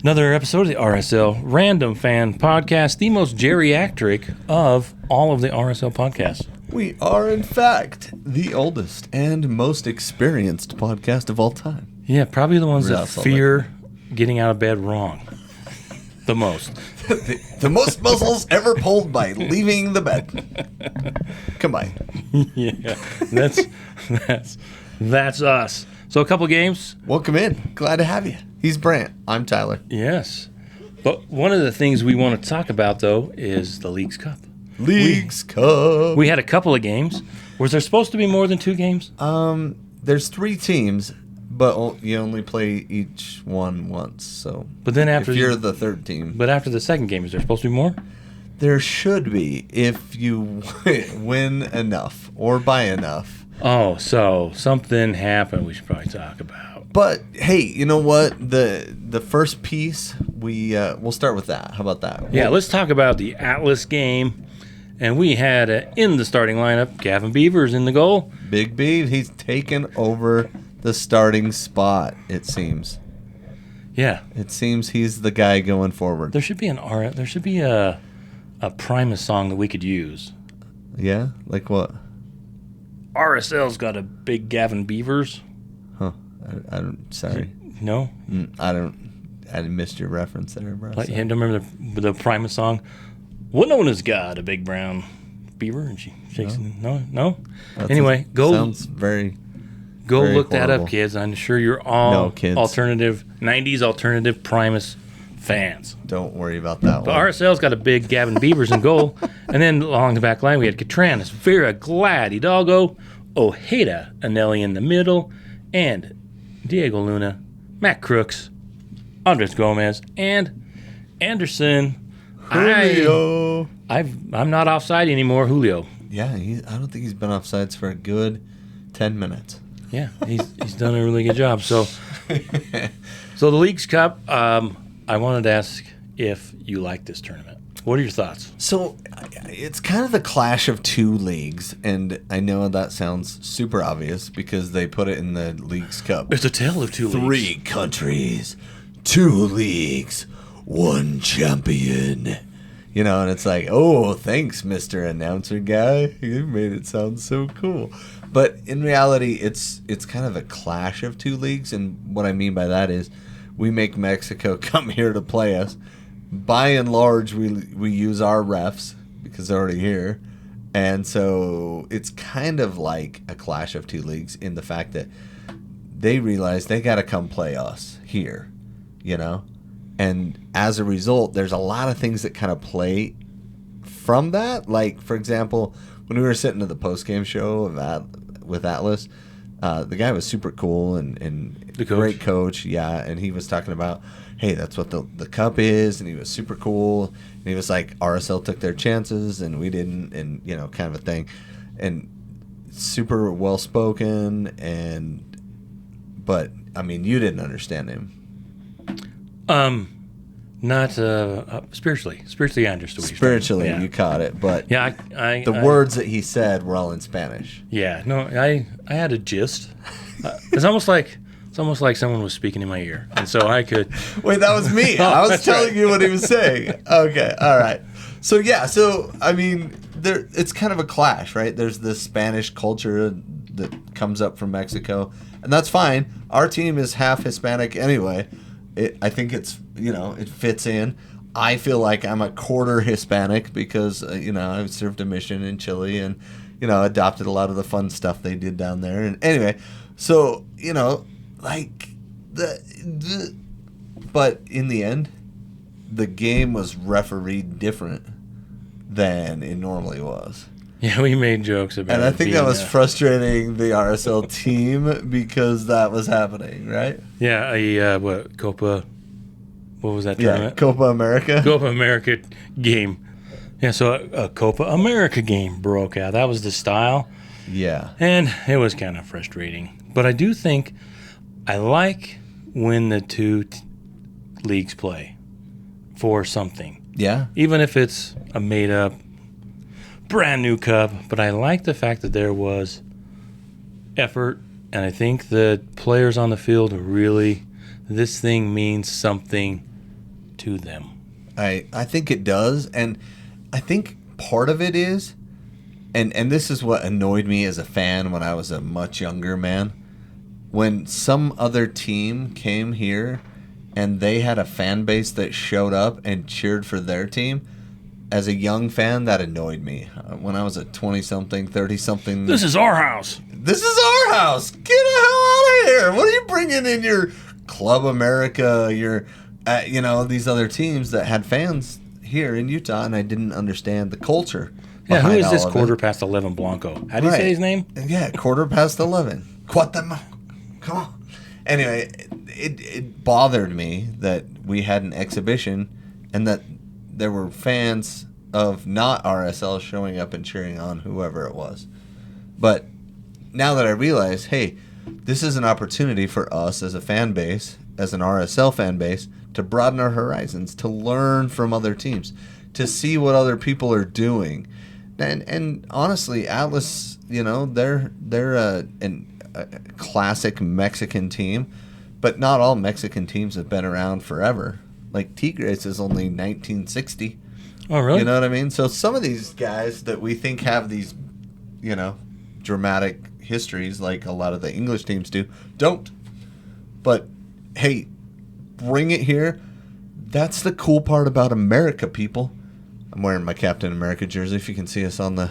Another episode of the RSL Random Fan Podcast, the most geriatric of all of the RSL podcasts. We are, in fact, the oldest and most experienced podcast of all time. Yeah, probably the ones that fear getting out of bed wrong. The most. the most muscles ever pulled by leaving the bed. Combined. Yeah, that's us. So a couple games. Welcome in. Glad to have you. He's Brant. I'm Tyler. Yes. But one of the things we want to talk about, though, is the Leagues Cup. Leagues Cup. We had a couple of games. Was there supposed to be more than two games? There's 3 teams, but you only play each one once. So, but then after if you're the third team. But after the second game, is there supposed to be more? There should be if you win enough or buy enough. Oh, so something happened we should probably talk about. But hey, you know what? The first piece we'll start with that. How about that? Yeah, let's talk about the Atlas game. And we had in the starting lineup Gavin Beavers in the goal. Big B, he's taken over the starting spot. It seems. Yeah, it seems he's the guy going forward. There should be a Primus song that we could use. Yeah, like what? RSL's got a big Gavin Beavers. Huh. I don't. Sorry. No. I missed your reference there, bro. Like, don't remember the Primus song? What one has got a big brown beaver? And she shakes it. No. Anyway, sounds very. Go very look horrible. that up, kids. I'm sure you're all alternative 90s alternative Primus fans. Don't worry about that but one. RSL's got a big Gavin Beavers in goal, and then along the back line we had Catranis, Vera, Glad, Hidalgo, Ojeda, Anelli in the middle, and Diego Luna, Matt Crooks, Andres Gomez, and Anderson. Julio. I'm not offside anymore, Julio. Yeah, I don't think he's been offsides for a good 10 minutes. Yeah, he's done a really good job. So the Leagues Cup, I wanted to ask if you like this tournament. What are your thoughts? So it's kind of the clash of 2 leagues, and I know that sounds super obvious because they put it in the Leagues Cup. It's a tale of 2 leagues. 3 countries, 2 leagues, 1 champion. You know, and it's like, oh, thanks, Mr. Announcer guy. You made it sound so cool. But in reality, it's kind of a clash of 2 leagues, and what I mean by that is we make Mexico come here to play us. By and large, we use our refs because they're already here. And so it's kind of like a clash of 2 leagues in the fact that they realize they got to come play us here, you know? And as a result, there's a lot of things that kind of play from that. Like, for example, when we were sitting at the post-game show with Atlas, the guy was super cool and the coach. Great coach, yeah. And he was talking about, hey, that's what the cup is, and he was super cool. And he was like, RSL took their chances, and we didn't, and, you know, kind of a thing. And super well-spoken, but, I mean, you didn't understand him. Not spiritually. Spiritually, I understood what Spiritually, yeah. you caught it, but yeah, the words that he said were all in Spanish. Yeah, no, I had a gist. It's almost like someone was speaking in my ear, and so I could. Wait, that was me. I was telling you what he was saying. Okay, all right. So I mean, it's kind of a clash, right? There's this Spanish culture that comes up from Mexico, and that's fine. Our team is half Hispanic anyway. I think it's, you know, it fits in. I feel like I'm a quarter Hispanic because, you know, I served a mission in Chile and, you know, adopted a lot of the fun stuff they did down there. And anyway, so, you know, like, but in the end, the game was refereed different than it normally was. Yeah, we made jokes about it. And I think that was frustrating the RSL team because that was happening, right? Yeah, Copa, what was that tournament? Yeah, Copa America. Copa America game. Yeah, so a Copa America game broke out. That was the style. Yeah. And it was kind of frustrating. But I do think I like when the 2 leagues play for something. Yeah. Even if it's a made-up brand new cup, but I like the fact that there was effort, and I think the players on the field really, this thing means something to them. I think it does, and I think part of it is, and this is what annoyed me as a fan when I was a much younger man, when some other team came here and they had a fan base that showed up and cheered for their team. As a young fan, that annoyed me. When I was a 20-something, 30-something... This is our house. This is our house. Get the hell out of here. What are you bringing in your Club America, your, these other teams that had fans here in Utah, and I didn't understand the culture. Yeah, who is all this of quarter it. past 11 Blanco? How do you say his name? Yeah, 11:15. Come on. Anyway, it bothered me that we had an exhibition and that there were fans of not RSL showing up and cheering on whoever it was. But now that I realize, hey, this is an opportunity for us as a fan base, as an RSL fan base, to broaden our horizons, to learn from other teams, to see what other people are doing. And honestly, Atlas, they're a classic Mexican team, but not all Mexican teams have been around forever. Like Tigres is only 1960. Oh, really? You know what I mean? So some of these guys that we think have these, dramatic histories like a lot of the English teams don't. But, hey, bring it here. That's the cool part about America, people. I'm wearing my Captain America jersey, if you can see us on the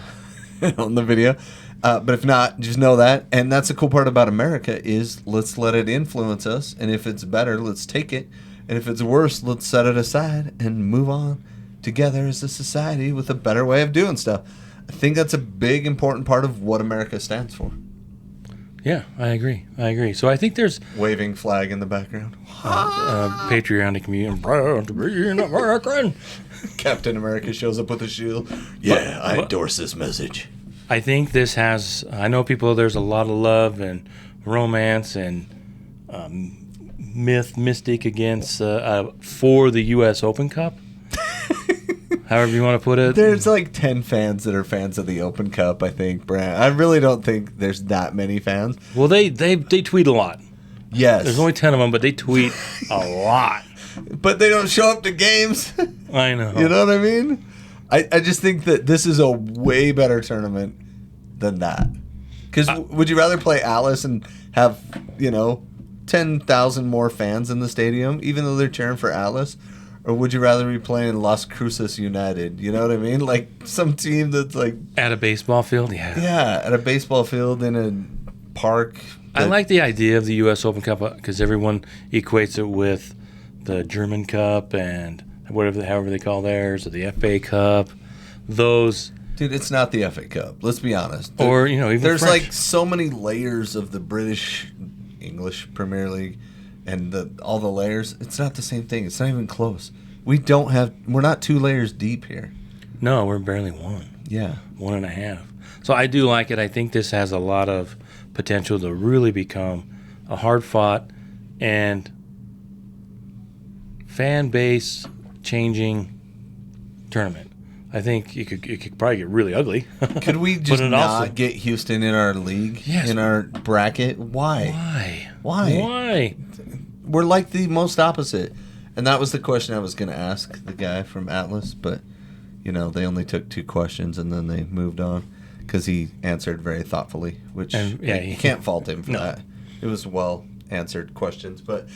on the video. But if not, just know that. And that's the cool part about America is let's let it influence us. And if it's better, let's take it. And if it's worse, let's set it aside and move on together as a society with a better way of doing stuff. I think that's a big, important part of what America stands for. Yeah, I agree. So I think there's Waving flag in the background. patriotic community. Proud to be an American. Captain America shows up with a shield. Yeah, I endorse this message. I think this has, I know there's a lot of love and romance and mystic against for the U.S. Open Cup. However you want to put it. There's like 10 fans that are fans of the Open Cup, I think, Brant. I really don't think there's that many fans. Well, they tweet a lot. Yes. There's only 10 of them, but they tweet a lot. But they don't show up to games. I know. You know what I mean? I just think that this is a way better tournament than that. Because would you rather play Atlas and have, 10,000 more fans in the stadium, even though they're cheering for Atlas? Or would you rather be playing Las Cruces United? You know what I mean? Like some team that's like... At a baseball field? Yeah. Yeah, at a baseball field in a park. I like the idea of the U.S. Open Cup because everyone equates it with the German Cup and however they call theirs, or the FA Cup. Those... Dude, it's not the FA Cup. Let's be honest. Or, even there's French. like so many layers of the British English Premier League and all the layers. It's not the same thing. It's not even close. We're not 2 layers deep here. No, we're barely one. Yeah. 1.5. So I do like it. I think this has a lot of potential to really become a hard-fought and fan base changing tournament. I think it could probably get really ugly. Could we just But not get Houston in our league, Yes. in our bracket? Why? Why? We're like the most opposite. And that was the question I was going to ask the guy from Atlas, but, they only took 2 questions and then they moved on because he answered very thoughtfully, which you can't fault him for that. It was well-answered questions. But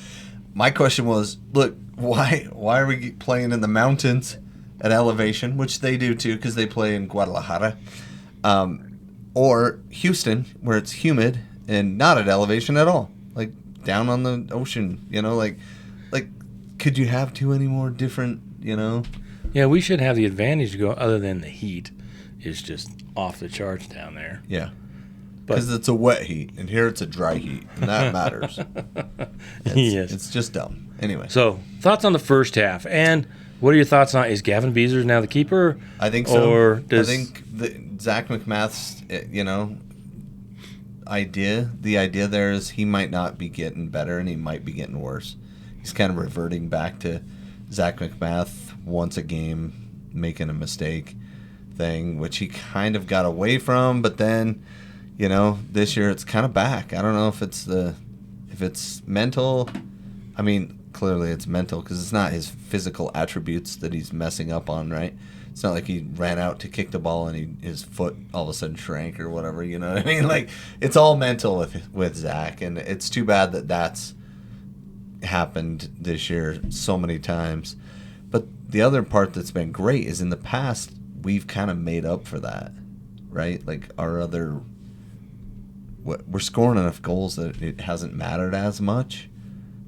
my question was, look, why are we playing in the mountains at elevation, which they do too because they play in Guadalajara, or Houston, where it's humid and not at elevation at all, like down on the ocean, like could you have too any more different, Yeah, we should have the advantage to go, other than the heat is just off the charts down there. Yeah. Because it's a wet heat, and here it's a dry heat, and that matters. Yes. It's just dumb. Anyway. So, thoughts on the first half, and what are your thoughts on, is Gavin Beezers now the keeper? I think so. Or I think Zach McMath's, the idea there is he might not be getting better, and he might be getting worse. He's kind of reverting back to Zach McMath once a game making a mistake thing, which he kind of got away from, but then, this year it's kind of back. I don't know if it's mental. I mean, clearly it's mental because it's not his physical attributes that he's messing up on, right? It's not like he ran out to kick the ball and his foot all of a sudden shrank or whatever, you know what I mean? Like, it's all mental with Zach, and it's too bad that that's happened this year so many times. But the other part that's been great is in the past, we've kind of made up for that, right? Like, we're scoring enough goals that it hasn't mattered as much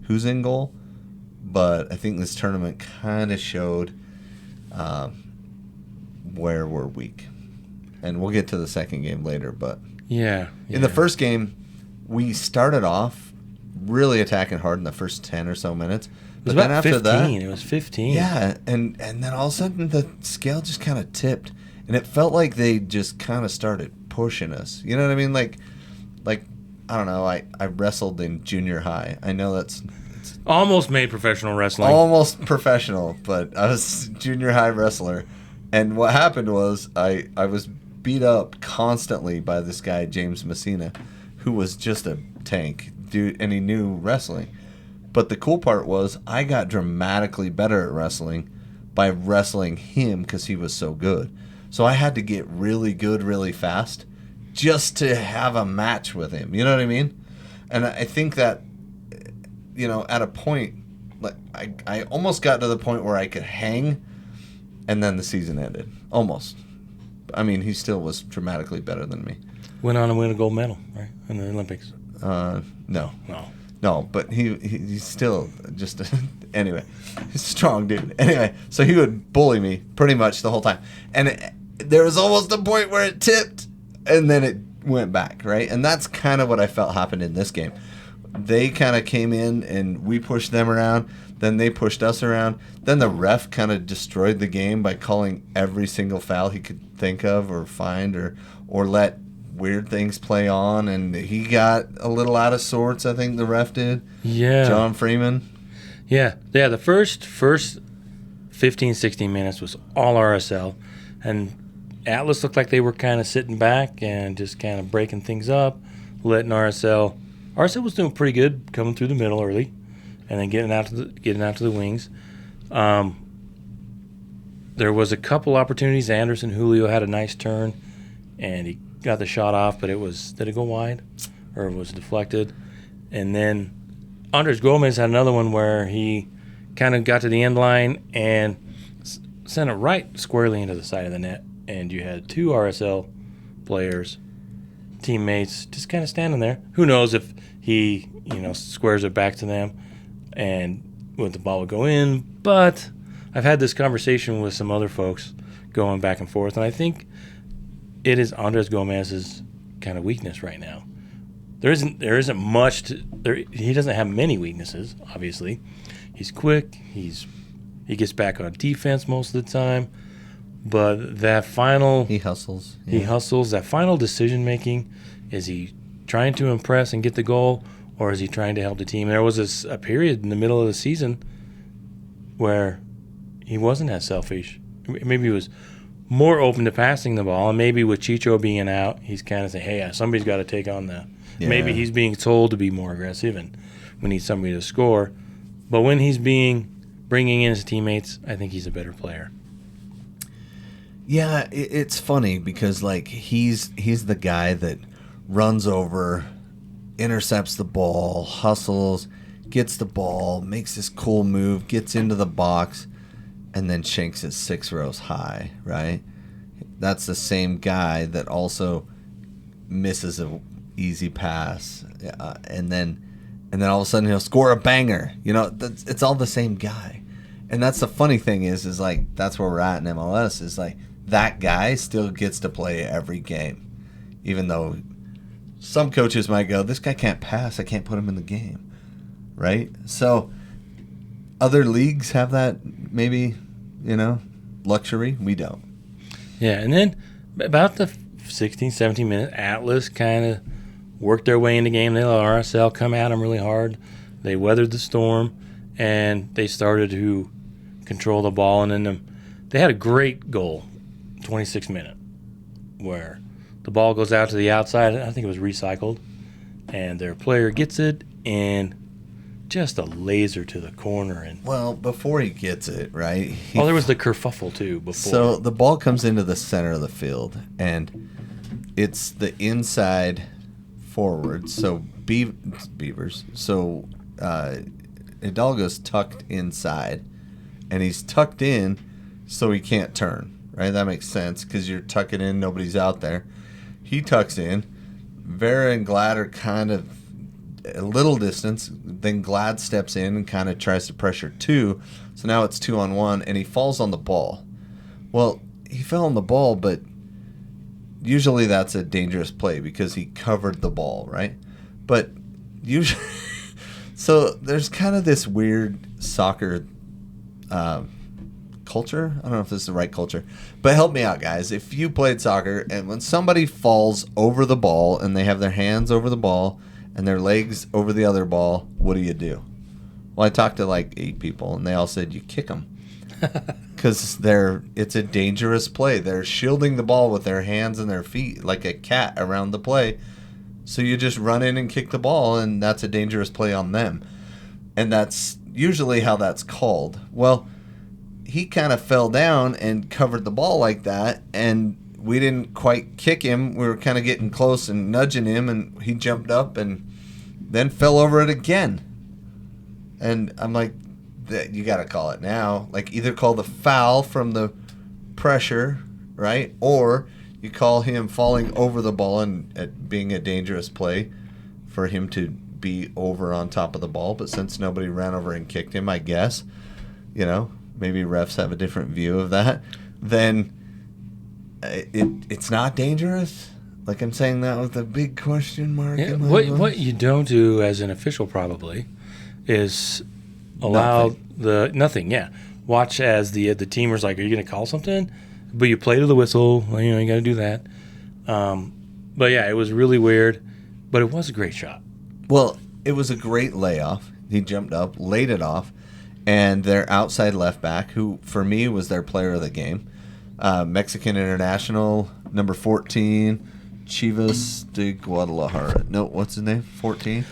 who's in goal. But I think this tournament kind of showed where we're weak. And we'll get to the second game later, but in the first game, we started off really attacking hard in the first 10 or so minutes. It was about 15. It was 15. Yeah, and then all of a sudden the scale just kind of tipped, and it felt like they just kind of started pushing us. You know what I mean? Like I don't know. I wrestled in junior high. I know it's almost made professional wrestling. Almost professional, but I was a junior high wrestler. And what happened was I was beat up constantly by this guy, James Messina, who was just a tank, dude, and he knew wrestling. But the cool part was I got dramatically better at wrestling by wrestling him because he was so good. So I had to get really good really fast just to have a match with him. You know what I mean? And I think that, you know, at a point, like I almost got to the point where I could hang, and then the season ended. Almost. I mean, he still was dramatically better than me. Went on to win a gold medal, right, in the Olympics. No, but he's still just anyway. He's a strong dude. Anyway, so he would bully me pretty much the whole time, and there was almost a point where it tipped, and then it went back, right? And that's kind of what I felt happened in this game. They kind of came in and we pushed them around. Then they pushed us around. Then the ref kind of destroyed the game by calling every single foul he could think of or find or let weird things play on. And he got a little out of sorts, I think the ref did. Yeah. John Freeman. Yeah. The first 15, 16 minutes was all RSL. And Atlas looked like they were kind of sitting back and just kind of breaking things up, letting RSL was doing pretty good coming through the middle early, and then getting out to the wings. There was a couple opportunities. Anderson Julio had a nice turn, and he got the shot off, but did it go wide, or it was deflected? And then Andres Gomez had another one where he kind of got to the end line and sent it right squarely into the side of the net, and you had two RSL players, teammates, just kind of standing there. Who knows if he, squares it back to them and what the ball would go in. But I've had this conversation with some other folks going back and forth, and I think it is Andres Gomez's kind of weakness right now. There isn't much he doesn't have many weaknesses, obviously. He's quick, he gets back on defense most of the time, but that final he hustles. Yeah. He hustles. That final decision making, is he trying to impress and get the goal, or is he trying to help the team? There was a period in the middle of the season where he wasn't as selfish. Maybe he was more open to passing the ball, and maybe with Chicho being out, he's kind of saying, hey, somebody's got to take on the maybe he's being told to be more aggressive and we need somebody to score. But when he's bringing in his teammates, I think he's a better player. Yeah, it's funny because he's the guy that runs over, intercepts the ball, hustles, gets the ball, makes this cool move, gets into the box, and then shanks it 6 rows high, right? That's the same guy that also misses an easy pass, and then all of a sudden he'll score a banger. It's all the same guy. And that's the funny thing is that's where we're at in MLS is that guy still gets to play every game, even though some coaches might go, this guy can't pass, I can't put him in the game, right? So other leagues have that maybe, luxury. We don't. Yeah, and then about the 16, 17 minutes, Atlas kind of worked their way in the game. They let RSL come at them really hard. They weathered the storm, and they started to control the ball. And then they had a great goal, 26th minute, where the ball goes out to the outside. I think it was recycled, and their player gets it and just a laser to the corner. And Well, before he gets it, right? there was the kerfuffle too before. So the ball comes into the center of the field, and it's the inside forward. So Beavers. So Hidalgo's tucked inside, and he's tucked in so he can't turn. Right? That makes sense because you're tucking in, nobody's out there. He tucks in. Vera and Glad are kind of a little distance. Then Glad steps in and kind of tries to pressure 2. So now it's 2-on-1, and he falls on the ball. Well, he fell on the ball, but usually that's a dangerous play because he covered the ball, right? But usually, so there's kind of this weird soccer culture. I don't know if this is the right culture, but help me out, guys. If you played soccer and when somebody falls over the ball and they have their hands over the ball and their legs over the other ball, what do? Well, I talked to like 8 people and they all said you kick them because it's a dangerous play. They're shielding the ball with their hands and their feet like a cat around the play. So you just run in and kick the ball, and that's a dangerous play on them. And that's usually how that's called. Well, he kind of fell down and covered the ball like that, and we didn't quite kick him. We were kind of getting close and nudging him, and he jumped up and then fell over it again. And I'm like, you got to call it now. Like, either call the foul from the pressure, right? Or you call him falling over the ball and it being a dangerous play for him to be over on top of the ball. But since nobody ran over and kicked him, I guess, maybe refs have a different view of that, then it's not dangerous. Like, I'm saying that with a big question mark. Yeah, what you don't do as an official probably is allow nothing. Yeah, watch as the teamer's like, "Are you going to call something?" But you play to the whistle. Well, you got to do that. But yeah, it was really weird, but it was a great shot. Well, it was a great layoff. He jumped up, laid it off, and their outside left back, who for me was their player of the game, Mexican international, number 14, Chivas de Guadalajara. No, what's his name? 14?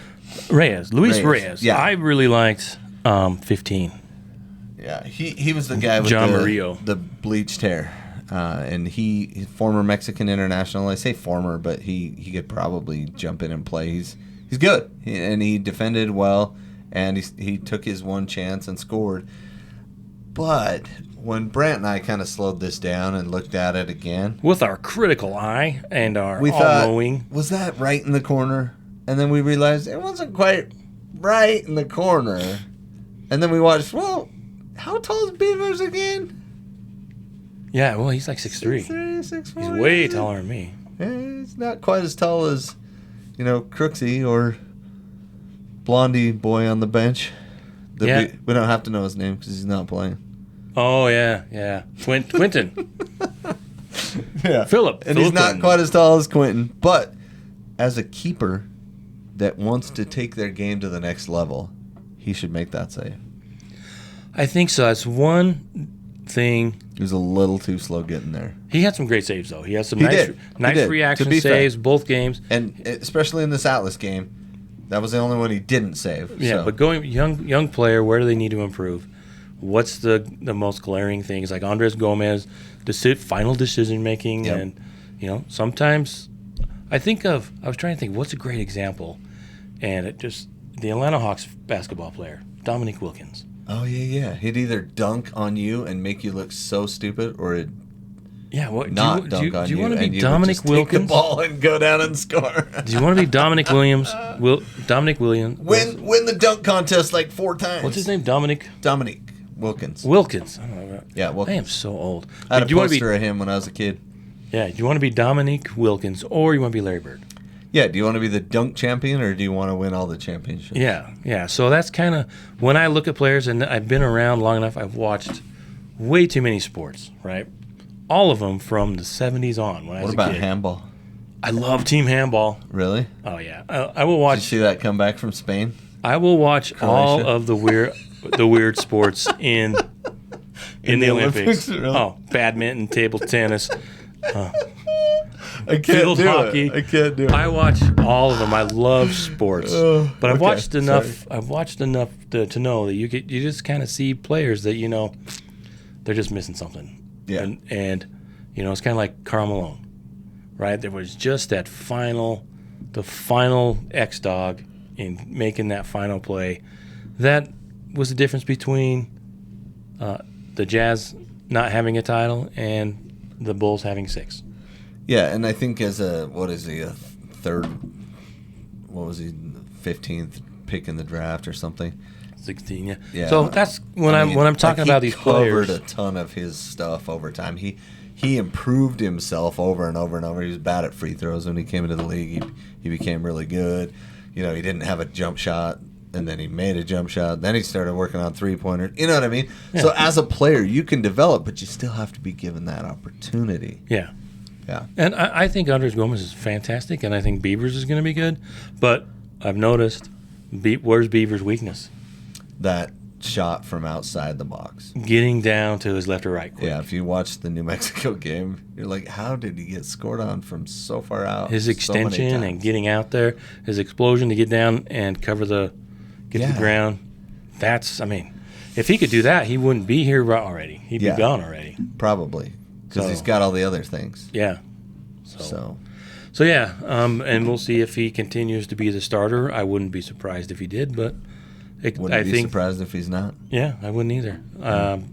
Luis Reyes. Yeah. I really liked 15. Yeah, he was the guy with John Murillo. The bleached hair. And he former Mexican international. I say former, but he could probably jump in and play. He's good, and he defended well, and he took his one chance and scored. But when Brant and I kind of slowed this down and looked at it again, with our critical eye and our we thought, all-knowing, was that right in the corner? And then we realized it wasn't quite right in the corner. And then we watched, well, how tall is Beavers again? Yeah, well, he's like 6'3". 6'4". He's way taller than me. Yeah, he's not quite as tall as, Crooksy or Blondie boy on the bench. Yeah. We don't have to know his name because he's not playing. Oh, yeah. Quentin. Yeah. Philip. And he's not quite as tall as Quentin. But as a keeper that wants to take their game to the next level, he should make that save. I think so. That's one thing. He was a little too slow getting there. He had some great saves, though. He had some He nice did. reaction To be saves, fair. both games. And especially in this Atlas game, that was the only one he didn't save. Yeah, so. but going young player, where do they need to improve? What's the most glaring things? Like Andres Gomez, final decision making, Yep. and sometimes I was trying to think what's a great example, and the Atlanta Hawks basketball player Dominique Wilkins. Oh, yeah. He'd either dunk on you and make you look so stupid, or it'd Yeah, what not dunk on you. Do you want to be and you would Dominic just Wilkins? take the ball and go down and score. Do you want to be Dominic Williams? Dominic Williams. Win the dunk contest like 4 times. What's his name? Dominique Dominique Wilkins. Wilkins. I don't know. Yeah, Wilkins. I am so old. I had a Do you want to poster of him when I was a kid. Yeah, do you want to be Dominique Wilkins or you want to be Larry Bird? Yeah, do you want to be the dunk champion or do you want to win all the championships? Yeah. So that's kind of when I look at players, and I've been around long enough. I've watched way too many sports, right? All of them from the 70s on. When I was What about a kid. handball? I love team handball. Really? Oh yeah, I will Did you watch. see that come back from Spain? I will watch all Croatia? of the weird sports in the the Olympics. Olympics, really? Oh, badminton, table tennis. I can't field do hockey. it. I can't do it. I watch all of them. I love sports, but I've okay, watched enough. sorry. I've watched enough to know that you just kind of see players that they're just missing something. Yeah. And it's kind of like Karl Malone, right? There was just the final X dog in making that final play. That was the difference between the Jazz not having a title and the Bulls having 6. Yeah, and I think as a third, 15th pick in the draft or something. 16, yeah. Yeah. So that's when I'm talking about these players. He covered a ton of his stuff over time. He improved himself over and over and over. He was bad at free throws when he came into the league. He became really good. He didn't have a jump shot, and then he made a jump shot. Then he started working on three-pointers. You know what I mean? Yeah. So as a player, you can develop, but you still have to be given that opportunity. Yeah. Yeah. And I think Andres Gomez is fantastic, and I think Beavers is going to be good. But I've noticed, where's Beavers' weakness? That shot from outside the box. Getting down to his left or right quick. Yeah, if you watch the New Mexico game, you're like, how did he get scored on from so far out? His extension and getting out there, his explosion to get down and cover to the ground. If he could do that, he wouldn't be here already. He'd be gone already. Probably, because he's got all the other things. Yeah. So yeah, and we'll see if he continues to be the starter. I wouldn't be surprised if he did, but wouldn't be surprised if he's not. Yeah, I wouldn't either.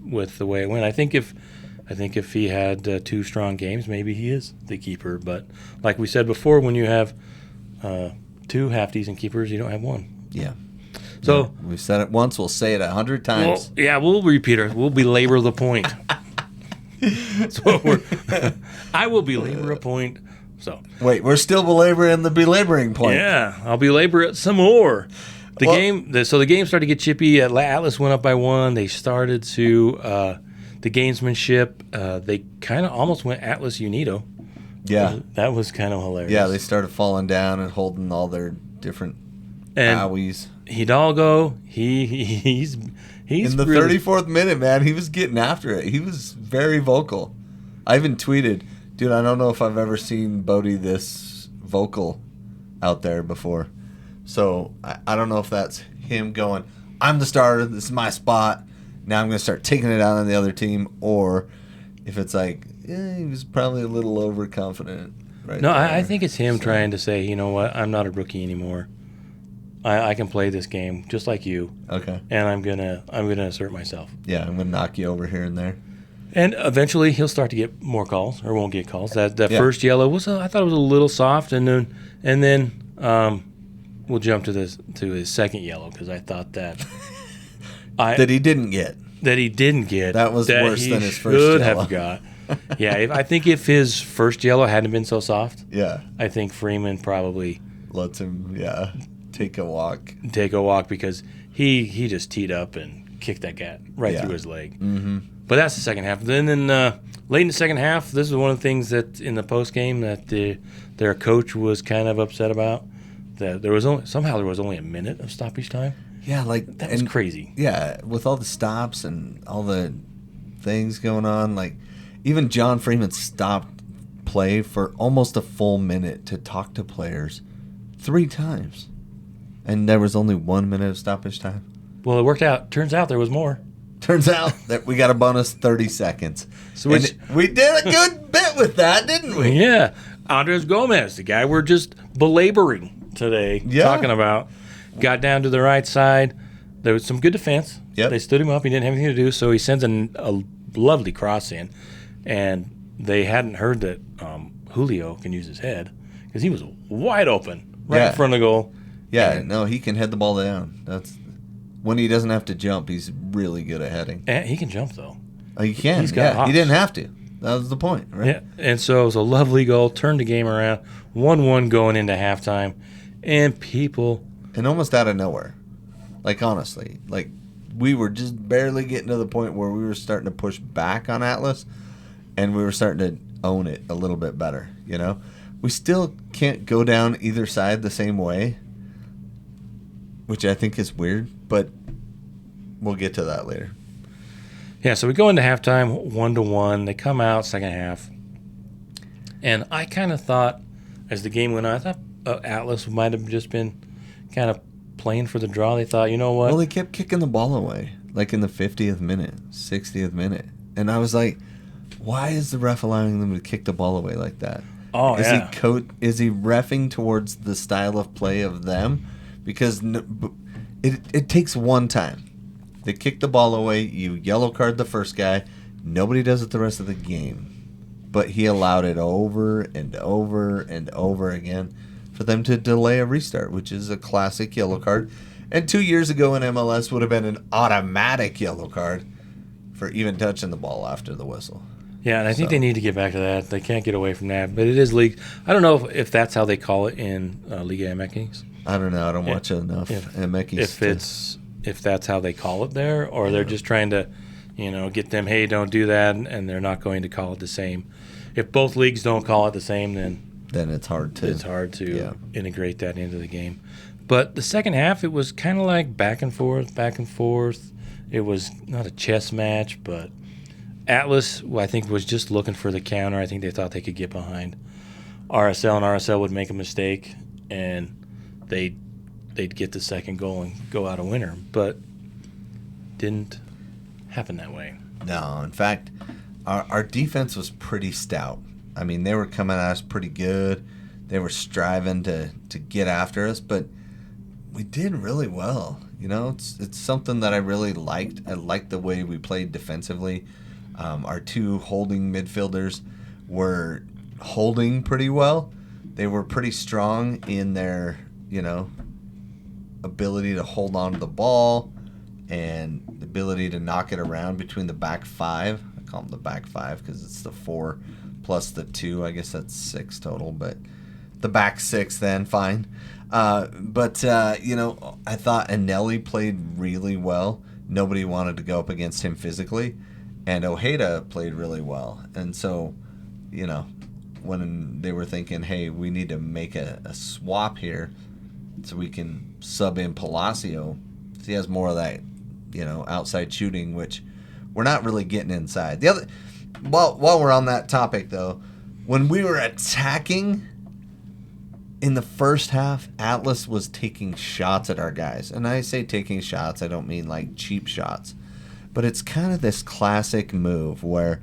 With the way it went, I think if he had 2 strong games, maybe he is the keeper. But like we said before, when you have 2 half-decent keepers, you don't have 1. Yeah. So we've said it once. We'll say it 100 times. Well, yeah, we'll repeat it. We'll belabor the point. I will belabor a point. So wait, we're still belaboring the belaboring point. Yeah, I'll belabor it some more. The game started to get chippy. Atlas went up by 1. They started to the gamesmanship. They kind of almost went Atlas Unido. Yeah, that was kind of hilarious. Yeah, they started falling down and holding all their different owies. Hidalgo, he's in the 34th minute, man. He was getting after it. He was very vocal. I even tweeted, dude, I don't know if I've ever seen Bodie this vocal out there before. So I don't know if that's him going, I'm the starter, this is my spot, now I'm going to start taking it out on the other team, or if it's like, he was probably a little overconfident. Right? No, I think it's him trying to say, you know what, I'm not a rookie anymore. I can play this game just like you. Okay. And I'm gonna assert myself. Yeah, I'm gonna knock you over here and there. And eventually he'll start to get more calls, or won't get calls. That first yellow was I thought it was a little soft, and then we'll jump to his second yellow, because I thought that that he didn't get. That was worse than his first should yellow. have got. Yeah, I think if his first yellow hadn't been so soft, I think Freeman probably lets him take a walk, because he just teed up and kicked that guy right through his leg. Mm-hmm. But that's the second half. Then late in the second half, this is one of the things that in the post game that their coach was kind of upset about. That there was only a minute of stoppage time. Yeah, that was crazy. Yeah, with all the stops and all the things going on, even John Freeman stopped play for almost a full minute to talk to players 3 times. And there was only 1 minute of stoppage time. Well, it worked out. Turns out there was more. Turns out that we got a bonus 30 seconds. So we did a good bit with that, didn't we? Yeah. Andres Gomez, the guy we're just belaboring today, talking about, got down to the right side. There was some good defense. Yep. They stood him up. He didn't have anything to do, so he sends a lovely cross in. And they hadn't heard that Julio can use his head, because he was wide open right in front of the goal. Yeah, no, he can head the ball down. That's when he doesn't have to jump. He's really good at heading. And he can jump, though. Oh, he can. He didn't have to. That was the point, right? Yeah, and so it was a lovely goal. Turned the game around. 1-1 going into halftime, and almost out of nowhere. Honestly, we were just barely getting to the point where we were starting to push back on Atlas, and we were starting to own it a little bit better. We still can't go down either side the same way, which I think is weird, but we'll get to that later. Yeah, so we go into halftime 1-1. They come out second half. And I kind of thought, as the game went on, I thought Atlas might have just been kind of playing for the draw. They thought, you know what? Well, they kept kicking the ball away, like in the 50th minute, 60th minute. And I was like, why is the ref allowing them to kick the ball away like that? Oh, is yeah. Is he reffing towards the style of play of them? Because it takes one time. They kick the ball away, you yellow card the first guy, nobody does it the rest of the game. But he allowed it over and over and over again for them to delay a restart, which is a classic yellow card. And 2 years ago in MLS would have been an automatic yellow card for even touching the ball after the whistle. Yeah, and I think they need to get back to that. They can't get away from that. But it is league. I don't know if that's how they call it in Liga MX. I don't know. I don't watch enough MX. If that's how they call it there, or they're just trying to, get them, hey, don't do that, and they're not going to call it the same. If both leagues don't call it the same, then it's hard to integrate that into the game. But the second half, it was kind of like back and forth, back and forth. It was not a chess match, but Atlas, I think, was just looking for the counter. I think they thought they could get behind RSL, and RSL would make a mistake, and they'd get the second goal and go out a winner. But didn't happen that way. No, in fact, our defense was pretty stout. I mean, they were coming at us pretty good. They were striving to get after us, but we did really well. It's something that I really liked. I liked the way we played defensively. Our two holding midfielders were holding pretty well. They were pretty strong in their, ability to hold on to the ball and the ability to knock it around between the back five. I call them the back five because it's the 4 plus the 2. I guess that's 6 total, but the back 6 then, fine. I thought Anelli played really well. Nobody wanted to go up against him physically. And Ojeda played really well. And so, when they were thinking, hey, we need to make a swap here so we can sub in Palacio, so he has more of that, outside shooting, which we're not really getting inside. While we're on that topic, though, when we were attacking in the first half, Atlas was taking shots at our guys. And I say taking shots, I don't mean like cheap shots. But it's kind of this classic move where,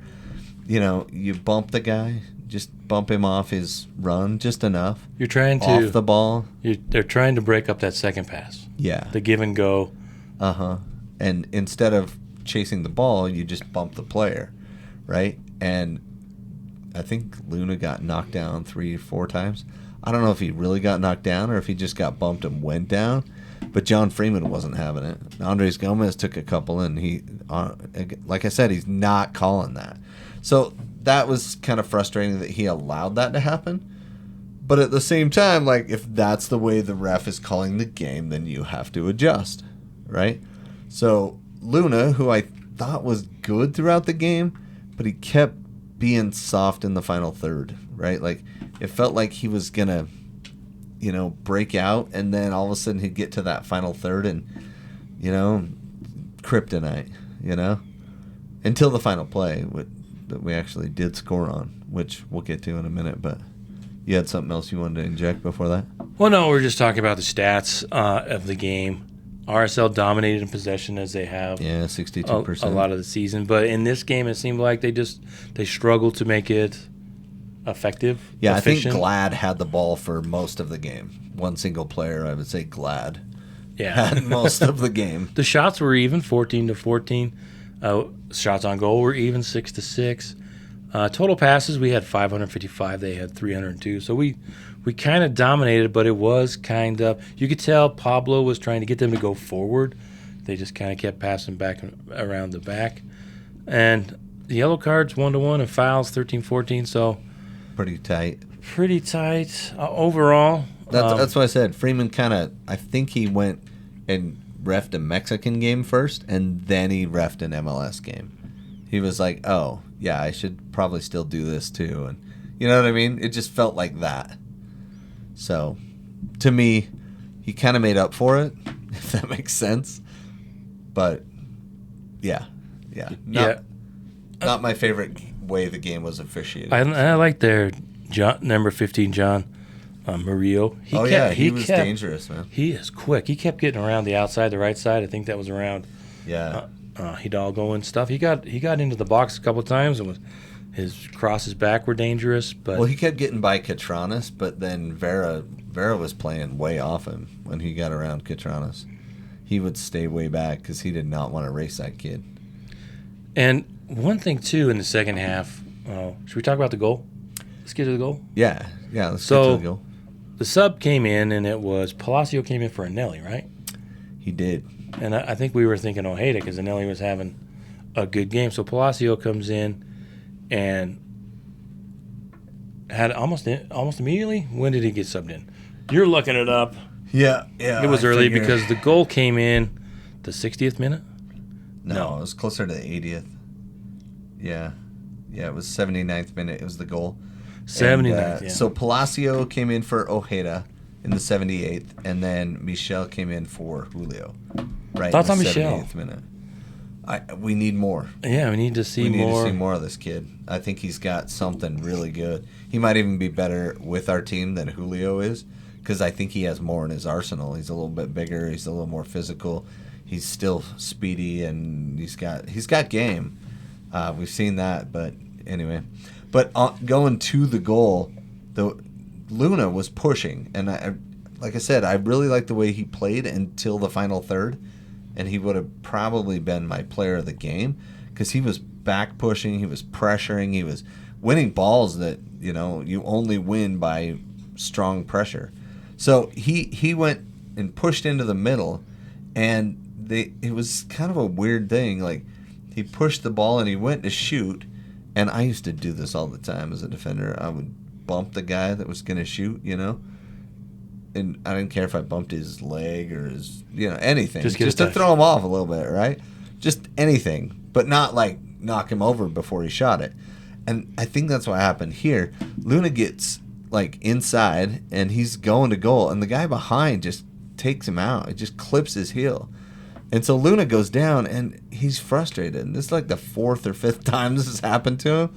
you bump the guy, just bump him off his run just enough. You're trying to off the ball. They're trying to break up that second pass. Yeah. The give and go. And instead of chasing the ball, you just bump the player, right? And I think Luna got knocked down 3-4 times. I don't know if he really got knocked down or if he just got bumped and went down. But John Freeman wasn't having it. Andres Gomez took a couple, and he, like I said, he's not calling that. So that was kind of frustrating that he allowed that to happen. But at the same time, like, if that's the way the ref is calling the game, then you have to adjust, right? So Luna, who I thought was good throughout the game, but he kept being soft in the final third, right? Like, it felt like he was going to, break out, and then all of a sudden he'd get to that final third and, kryptonite, until the final play that we actually did score on, which we'll get to in a minute. But you had something else you wanted to inject before that? Well, no, we're just talking about the stats of the game. RSL dominated in possession as they have 62%. a lot of the season. But in this game, it seemed like they struggled to make it effective. Yeah, efficient. I think Glad had the ball for most of the game. One single player, I would say Glad, had most of the game. The shots were even, 14-14. Shots on goal were even, 6-6. Total passes, we had 555. They had 302. So we kind of dominated, but it was kind of, you could tell Pablo was trying to get them to go forward. They just kind of kept passing back around the back. And the yellow cards 1-1 and fouls 13-14. So pretty tight overall. That's what I said. Freeman I think he went and reffed a Mexican game first, and then he reffed an MLS game. He was like, oh, yeah, I should probably still do this too. And you know what I mean? It just felt like that. So, to me, he kind of made up for it, if that makes sense. But, yeah. Not my favorite way the game was officiated. I like their John, number 15, John Murillo. He was dangerous, man. He is quick. He kept getting around the outside, the right side. I think that was around Hidalgo and stuff. He got into the box a couple of times, and his crosses back were dangerous. But he kept getting by Catranas, but then Vera was playing way off him when he got around Catranas. He would stay way back because he did not want to race that kid. And one thing, too, in the second half, should we talk about the goal? Let's get to the goal. Yeah, let's get to the goal. The sub came in, and it was Palacio came in for Anelli, right? He did. And I think we were thinking Ojeda because Anelli was having a good game. So Palacio comes in and had almost immediately. When did he get subbed in? You're looking it up. Yeah. It was early because the goal came in the 60th minute. No, it was closer to the 80th. Yeah, it was 79th minute. It was the goal. 79th, yeah. So Palacio came in for Ojeda in the 78th, and then Michel came in for Julio. Right. Thoughts in on the Michel? 78th minute. We need more. Yeah, we need to see more. We need to see more of this kid. I think he's got something really good. He might even be better with our team than Julio is, because I think he has more in his arsenal. He's a little bit bigger. He's a little more physical. He's still speedy, and he's got game. We've seen that, but anyway. But going to the goal, Luna was pushing, and like I said, I really liked the way he played until the final third, and he would have probably been my player of the game because he was back pushing, he was pressuring, he was winning balls that you only win by strong pressure. So he went and pushed into the middle, and it was kind of a weird thing. Like, he pushed the ball and he went to shoot, and I used to do this all the time as a defender. I would bump the guy that was going to shoot, and I didn't care if I bumped his leg or his, anything, just to throw him off a little bit, right? Just anything, but not like knock him over before he shot it. And I think that's what happened here. Luna gets like inside and he's going to goal, and the guy behind just takes him out. It just clips his heel. And so Luna goes down, and he's frustrated. And this is like the fourth or fifth time this has happened to him.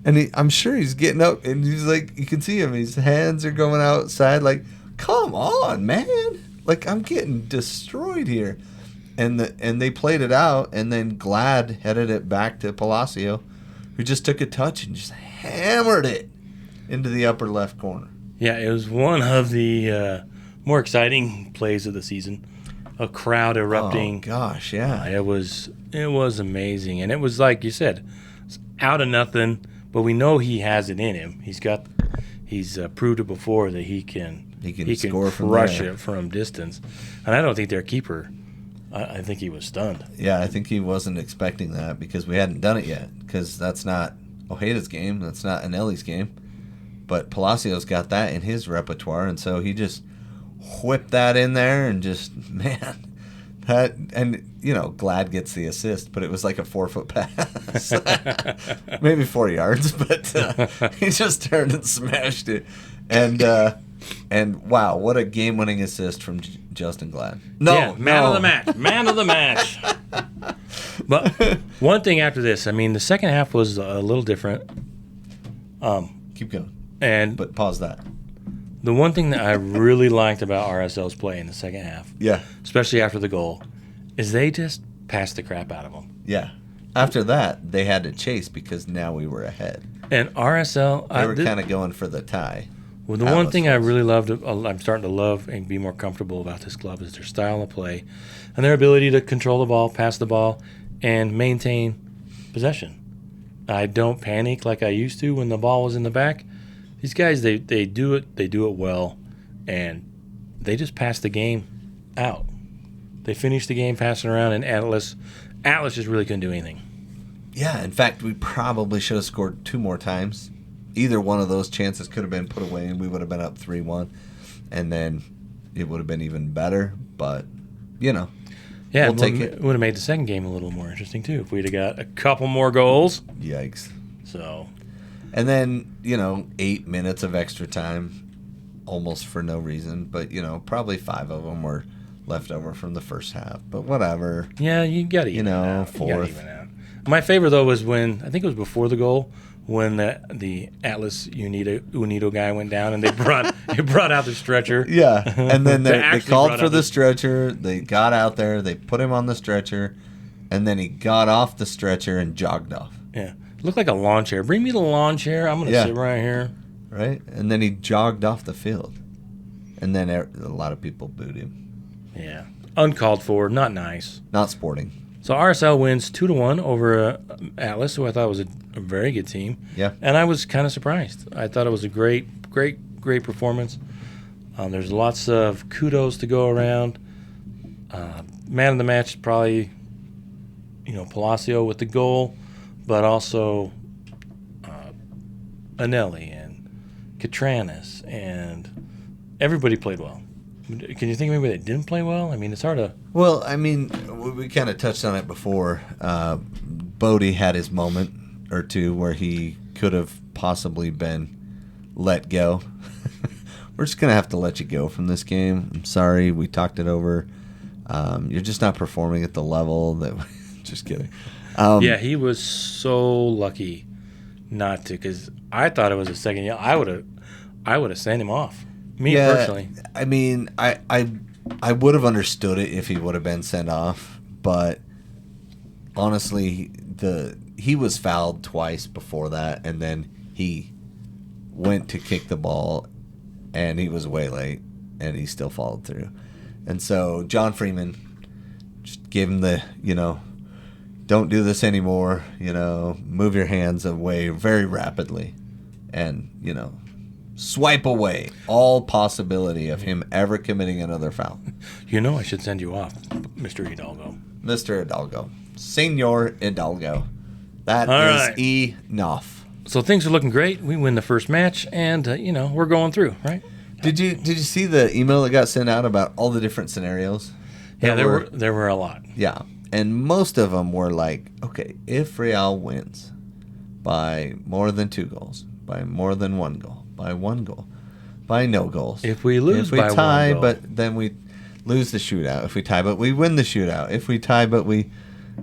And I'm sure he's getting up, and he's like, you can see him. His hands are going outside. Like, come on, man. Like, I'm getting destroyed here. And they played it out, and then Glad headed it back to Palacio, who just took a touch and just hammered it into the upper left corner. Yeah, it was one of the more exciting plays of the season. A crowd erupting. Oh gosh, yeah. It was amazing, and it was like you said, it's out of nothing. But we know he has it in him. He's proved it before that he can score crush it from distance. And I don't think their keeper. I think he was stunned. Yeah, I think he wasn't expecting that because we hadn't done it yet. Because that's not Ojeda's game. That's not Anelli's game. But Palacio's got that in his repertoire, and so he just whipped that in there and just, man, that, and Glad gets the assist, but it was like a 4-foot pass, maybe 4 yards, but he just turned and smashed it, and wow, what a game-winning assist from Justin Glad. Man of the match. But one thing after this, I mean, the second half was a little different. Keep going, but pause that. The one thing that I really liked about RSL's play in the second half, especially after the goal, is they just passed the crap out of them. Yeah. After that, they had to chase because now we were ahead. And RSL... They were kind of going for the tie. Well, the one thing I really loved, I'm starting to love and be more comfortable about this club is their style of play and their ability to control the ball, pass the ball, and maintain possession. I don't panic like I used to when the ball was in the back. These guys, they do it well, and they just pass the game out. They finish the game passing around, and Atlas just really couldn't do anything. Yeah, in fact, we probably should have scored 2 more times. Either one of those chances could have been put away, and we would have been up 3-1, and then it would have been even better. But yeah, we'll take it. It would have made the second game a little more interesting too if we'd have got a couple more goals. Yikes! So. And then, 8 minutes of extra time, almost for no reason. But, probably 5 of them were left over from the first half. But whatever. Yeah, you got to even out. Fourth. My favorite, though, was when, I think it was before the goal, when the Atlas Unido guy went down and they brought out the stretcher. Yeah, and then they actually called brought for out the stretcher. They got out there. They put him on the stretcher, and then he got off the stretcher and jogged off. Yeah, looked like a lawn chair. Bring me the lawn chair. I'm gonna sit right here. Right, and then he jogged off the field, and then a lot of people booed him. Yeah, uncalled for, not nice. Not sporting. So RSL wins 2-1 over Atlas, who I thought was a very good team. Yeah. And I was kind of surprised. I thought it was a great performance. There's lots of kudos to go around. Man of the match, probably, Palacio with the goal, but also Anelli and Catranis, and everybody played well. Can you think of anybody that didn't play well? I mean, it's hard to... Well, I mean, we kind of touched on it before. Bodie had his moment or two where he could have possibly been let go. We're just going to have to let you go from this game. I'm sorry. We talked it over. You're just not performing at the level that... Just kidding. Yeah, he was so lucky not to, because I thought it was a second yellow. I would have sent him off. Me personally. I mean, I would have understood it if he would have been sent off, but honestly, he was fouled twice before that, and then he went to kick the ball, and he was way late, and he still followed through. And so John Freeman just gave him the, don't do this anymore, move your hands away very rapidly, and, swipe away all possibility of him ever committing another foul. I should send you off, Mr. Hidalgo. Mr. Hidalgo. Senor Hidalgo. That all is right. Enough. So things are looking great. We win the first match, and, we're going through, right? Did you see the email that got sent out about all the different scenarios? Yeah, there were a lot. Yeah, and most of them were like, okay, if Real wins by more than 2 goals, by more than 1 goal, by 1 goal, by no goals. If we lose by 1 goal. If we tie, but then we lose the shootout. If we tie, but we win the shootout. If we tie, but we...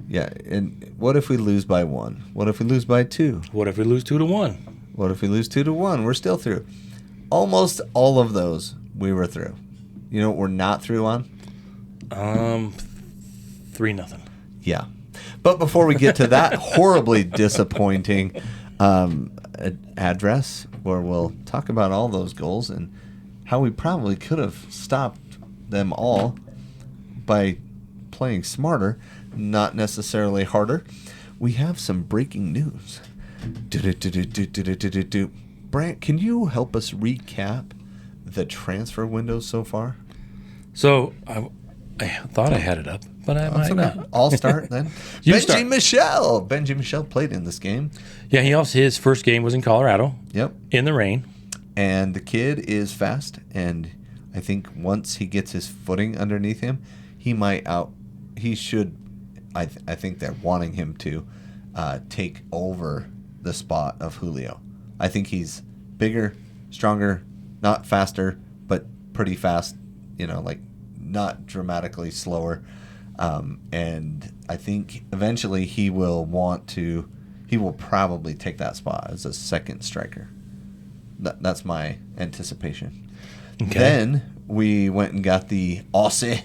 Yeah, and what if we lose by 1? What if we lose by 2? What if we lose 2-1? What if we lose 2-1? We're still through. Almost all of those we were through. You know what we're not through on? 3-0. Yeah. But before we get to that horribly disappointing address where we'll talk about all those goals and how we probably could have stopped them all by playing smarter, not necessarily harder, we have some breaking news. Brant, can you help us recap the transfer window so far? So I thought I had it up, but I might not. I'll start then. Benji Michel played in this game. Yeah, his first game was in Colorado. Yep. In the rain. And the kid is fast, and I think once he gets his footing underneath him, I think they're wanting him to take over the spot of Julio. I think he's bigger, stronger, not faster, but pretty fast, not dramatically slower. And I think eventually he will probably take that spot as a second striker. That's my anticipation. Okay. Then we went and got the Aussie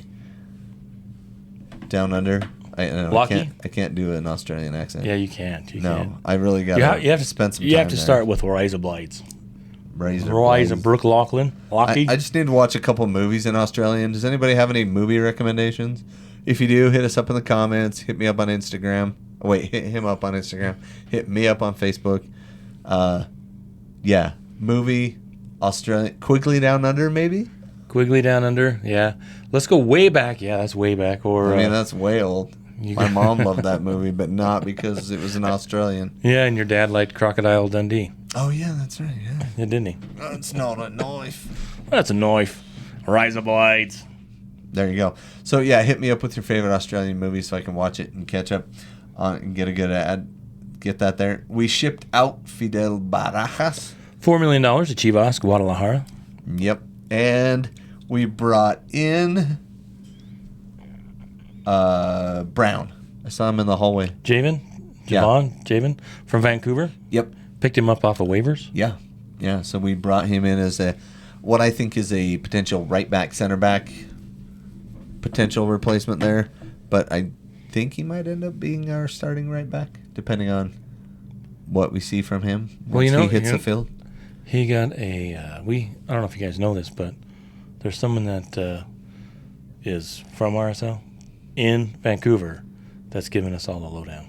down under. I can't do an Australian accent. Yeah, you can't. Can't. I really got you have to spend some time. You have to start with Razor Blades. Razor Brooke Lachlan. I just need to watch a couple movies in Australian. Does anybody have any movie recommendations? If you do, hit us up in the comments. Hit me up on Instagram. Hit him up on Instagram. Hit me up on Facebook. Yeah, movie Australian. Quigley Down Under, maybe? Quigley Down Under, yeah. Let's go way back. Yeah, that's way back. Or that's way old. My mom loved that movie, but not because it was an Australian. Yeah, and your dad liked Crocodile Dundee. Oh, yeah, that's right, yeah. Yeah, didn't he? That's not a knife. That's a knife. Razor Blades. There you go. So, yeah, hit me up with your favorite Australian movie so I can watch it and catch up and get a good ad. Get that there. We shipped out Fidel Barajas. $4 million to Chivas Guadalajara. Yep. And we brought in Brown. I saw him in the hallway. Javon from Vancouver. Yep. Picked him up off of waivers? Yeah. Yeah. So we brought him in as what I think is a potential right back, center back potential replacement there. But I think he might end up being our starting right back, depending on what we see from him once he hits the field. He got a I don't know if you guys know this, but there's someone that is from RSL in Vancouver that's giving us all the lowdown.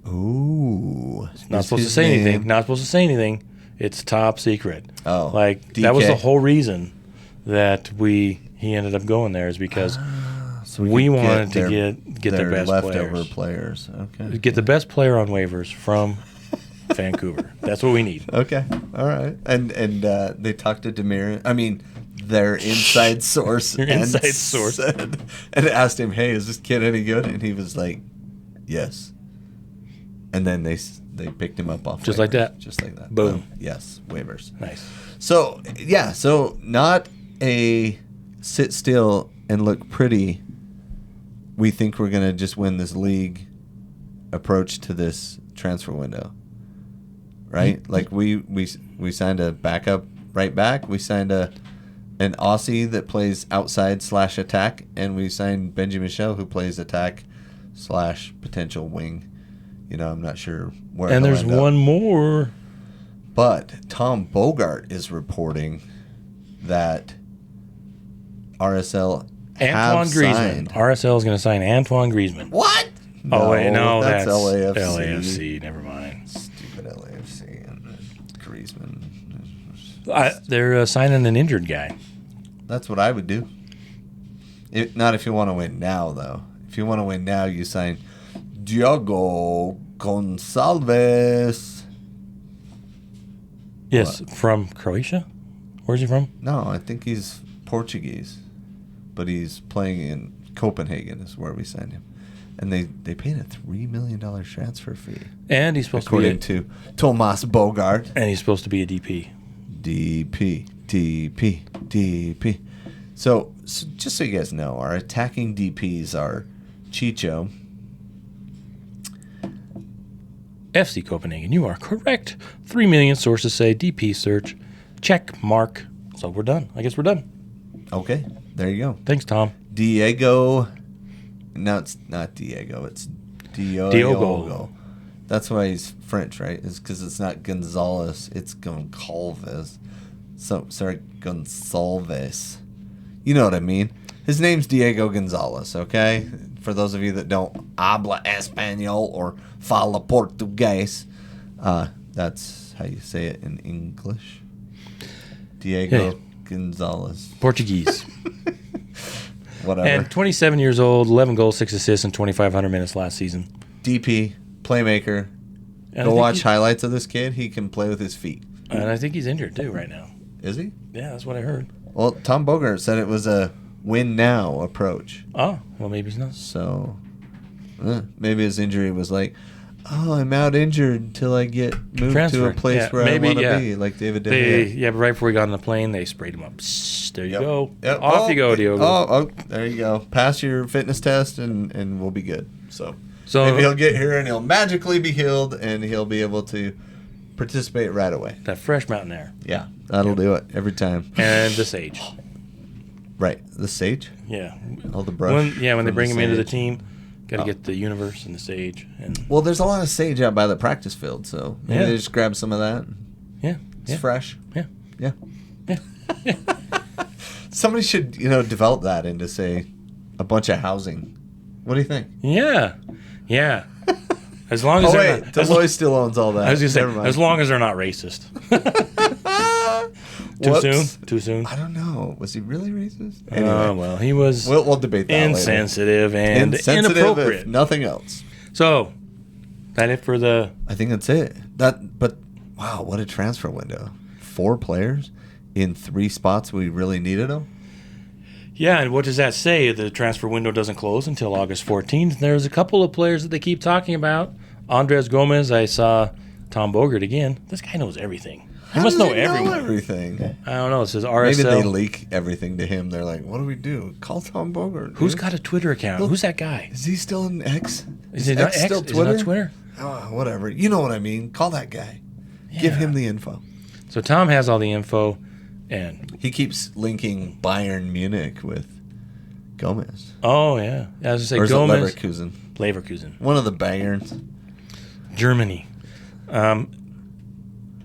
Ooh. Not supposed to say anything. Not supposed to say anything. It's top secret. Oh. Like DK. that was the whole reason that he ended up going there is because So we wanted to get the their best leftover players. Okay. Get the best player on waivers from Vancouver. That's what we need. Okay. All right. And they talked to Demir. I mean, their inside source. Their inside source. And asked him, "Hey, is this kid any good?" And he was like, "Yes." And then they picked him up off Just waivers. like that. Just like that. Boom. Yes, waivers. Nice. So yeah, so not a sit still and look pretty. We think we're gonna just win this league approach to this transfer window, right? Like we signed a backup right back. We signed an Aussie that plays outside / attack, and we signed Benji Michel who plays attack / potential wing. You know, I'm not sure where. And he'll there's end up. one more. But Tom Bogart is reporting that RSL Antoine have Griezmann. signed. RSL is going to sign Antoine Griezmann. What? Oh, wait, no, that's LAFC. LAFC. Never mind. Stupid LAFC and Griezmann. They're signing an injured guy. That's what I would do. Not if you want to win now, though. If you want to win now, you sign Diogo Gonçalves. Yes, from Croatia. Where's he from? No, I think he's Portuguese, but he's playing in Copenhagen is where we signed him. And they paid a $3 million transfer fee. And he's supposed according to be to Thomas Bogart. And he's supposed to be a DP. DP. So just so you guys know, our attacking DPs are Chicho. FC Copenhagen, you are correct. 3 million sources say DP search. Check mark. So we're done. I guess we're done. Okay, there you go. Thanks, Tom. Diego. No, it's not Diego. It's Diogo. That's why he's French, right? It's because it's not Gonzalez. It's Goncalves. So, sorry, Gonçalves. You know what I mean. His name's Diego Gonzalez, okay? For those of you that don't habla español or fala portugués, that's how you say it in English. Diego Gonzalez. Portuguese. Whatever. And 27 years old, 11 goals, 6 assists, and 2,500 minutes last season. DP, playmaker. And Go watch highlights of this kid. He can play with his feet. And I think he's injured, too, right now. Is he? Yeah, that's what I heard. Well, Tom Bogart said it was a win-now approach. Oh, well, maybe he's not. So, maybe his injury was like, oh, I'm out injured until I get moved to a place where I want to be, like David De Gea. Yeah, but right before he got on the plane, they sprayed him up. Psst, there you go. Yep. Off you go, Diogo. Oh, there you go. Pass your fitness test and we'll be good. So maybe he'll get here and he'll magically be healed and he'll be able to participate right away. That fresh mountain air. Yeah, that'll do it every time. And the sage. Right, the sage? Yeah. All the brush. When they bring him into the sage. team, got to get the universe and the sage. And Well, there's a lot of sage out by the practice field, so maybe Yeah. they just grab some of that. yeah, It's fresh. Yeah. Yeah. Yeah. Somebody should, develop that into, say, a bunch of housing. What do you think? Yeah. Yeah. As long as Oh, they're wait, not, Deloitte still owns all that. I was going to Never say, mind. as long as they're not racist. Too Whoops. soon? Too soon? I don't know. Was he really racist? Oh, Anyway, well, he was we'll debate that later. insensitive and Insensitive, inappropriate. if nothing else. So, that it for the... I think that's it. But wow, what a transfer window! 4 players in 3 spots we really needed them. Yeah, and what does that say? The transfer window doesn't close until August 14th. There's a couple of players that they keep talking about. Andres Gomez, I saw Tom Bogart again. This guy knows everything. He must know everyone. Everything. I don't know. It says RSL. Maybe they leak everything to him. They're like, "What do we do? Call Tom Bogart." Who's dude. got a Twitter account? Look, Who's that guy? Is he still in X? Is it not X? still Is it Twitter? not Twitter? Oh, whatever. You know what I mean. Call that guy. Give him the info. So Tom has all the info, and He keeps linking Bayern Munich with Gomez. oh yeah, I was Or gonna is say it Gomez, Leverkusen? Leverkusen, One of the Bayerns. Germany.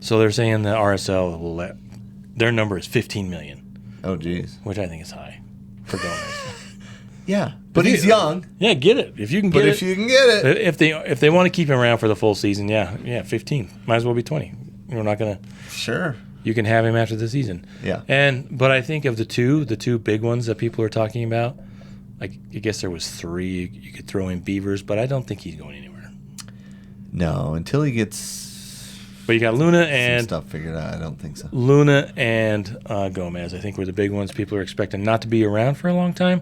So they're saying the RSL will let their number is 15 million, Oh, geez. which I think is high for Gomez. Yeah, but If he's you- young. Yeah, get it if you can But get if it. you can get it, If they want to keep him around for the full season, yeah, 15 might as well be 20. We're not gonna. sure. You can have him after the season. Yeah. But I think of the two big ones that people are talking about. I guess there was three. You could throw in Beavers, but I don't think he's going anywhere. No, until he gets But you got Luna some and stuff figured out, I don't think so. Gomez. I think were the big ones people are expecting not to be around for a long time.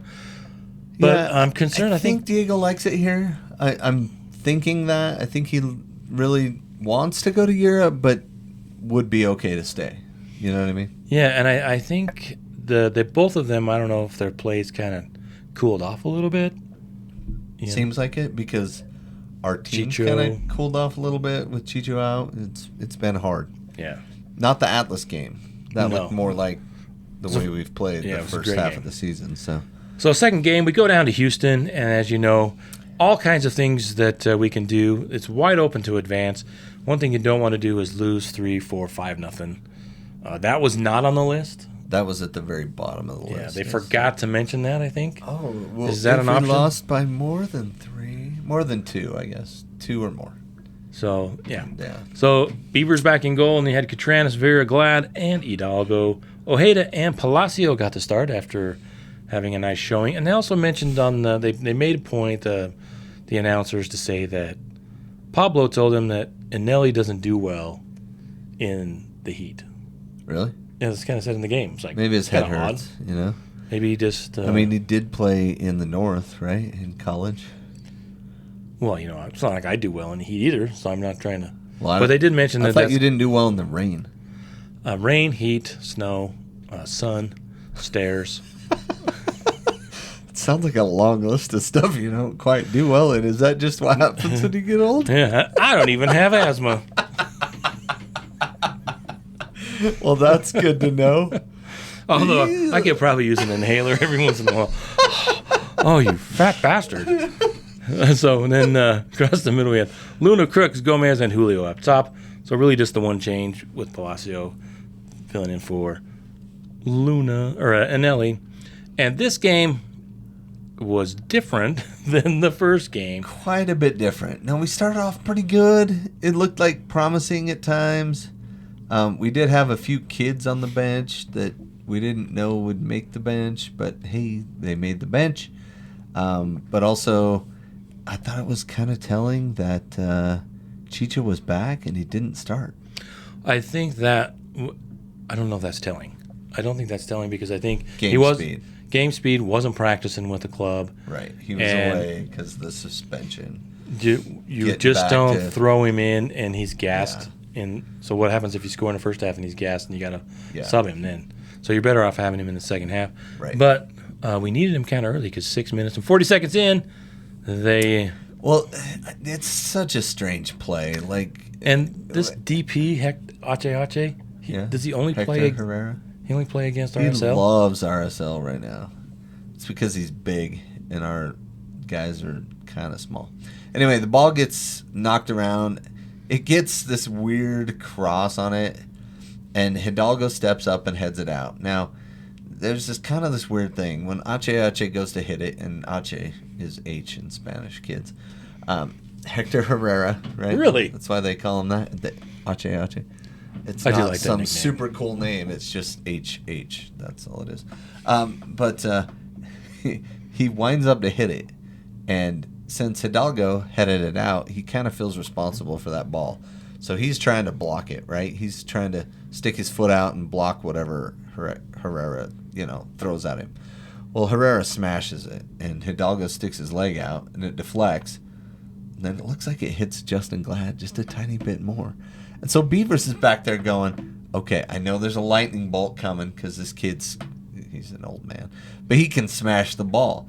But I'm concerned. I think Diego likes it here. I'm thinking that. I think he really wants to go to Europe, but would be okay to stay. You know what I mean? Yeah, and I think the both of them. I don't know if their plays kind of cooled off a little bit. You know? Seems like it because our team Chicho. kind of cooled off a little bit with Chicho out. It's been hard. Yeah. Not the Atlas game. That No. looked more like the way we've played yeah, it the was a first great half game. of the season. So Second game, we go down to Houston, and as you know, all kinds of things that we can do. It's wide open to advance. One thing you don't want to do is lose 3, 4, 5 nothing. That was not on the list. that was at the very bottom of the Yeah, list. they yes. forgot to mention that, I think. Oh, well, Is that if an option? we lost by more than 3, more than 2, I guess, 2 or more. So, yeah. Yeah. So, Beavers back in goal, and they had Catranis, Vera Glad, and Hidalgo. Ojeda and Palacio got to start after having a nice showing. And they also mentioned on they made a point, the announcers, to say that Pablo told him that Anelli doesn't do well in the heat. Really? Yeah, it's kind of said in the game. It's like, Maybe his head kinda odd. hurts, you know? Maybe he just. I mean, he did play in the North, right? In college. well, it's not like I do well in the heat either, so I'm not trying to. Well, But they did mention I that thought that's you didn't do well in the rain. Rain, heat, snow, sun, stairs. It sounds like a long list of stuff you don't quite do well in. Is that just what happens when you get old? Yeah, I don't even have asthma. Well, that's good to know. Although I could probably use an inhaler every once in a while. Oh, you fat bastard. So and then across the middle we had Luna, Crooks, Gomez, and Julio up top. So really just the one change with Palacio filling in for Luna or Anelli. And this game was different than the first game. Quite a bit different. Now, we started off pretty good. It looked like promising at times. We did have a few kids on the bench that we didn't know would make the bench, but hey, they made the bench. But also, I thought it was kind of telling that Chicha was back and he didn't start. I think that I don't know if that's telling. I don't think that's telling because I think game speed wasn't practicing with the club. Right. He was And- away because of the suspension. You Getting just back don't to- throw him in and he's gassed. And so what happens if you score in the first half and he's gassed and you got to sub him then? So you're better off having him in the second half. Right. But we needed him kind of early because 6 minutes and 40 seconds in, they Well, it's such a strange play. and this DP Ache, does he only Hector play? Herrera? He only play against He RSL. loves RSL right now. It's because he's big and our guys are kind of small. Anyway, the ball gets knocked around. It gets this weird cross on it, and Hidalgo steps up and heads it out. Now, there's this weird thing. When Ache goes to hit it, and Ache is H in Spanish, kids. Hector Herrera, right? Really? That's why they call him that. Ache. It's I do not like that some nickname. super cool name. It's just HH. That's all it is. But he winds up to hit it, and since Hidalgo headed it out, he kind of feels responsible for that ball. So he's trying to block it, right? He's trying to stick his foot out and block whatever Herrera, throws at him. Well, Herrera smashes it, and Hidalgo sticks his leg out, and it deflects. And then it looks like it hits Justin Glad just a tiny bit more. And so Beavers is back there going, okay, I know there's a lightning bolt coming because this he's an old man, but he can smash the ball.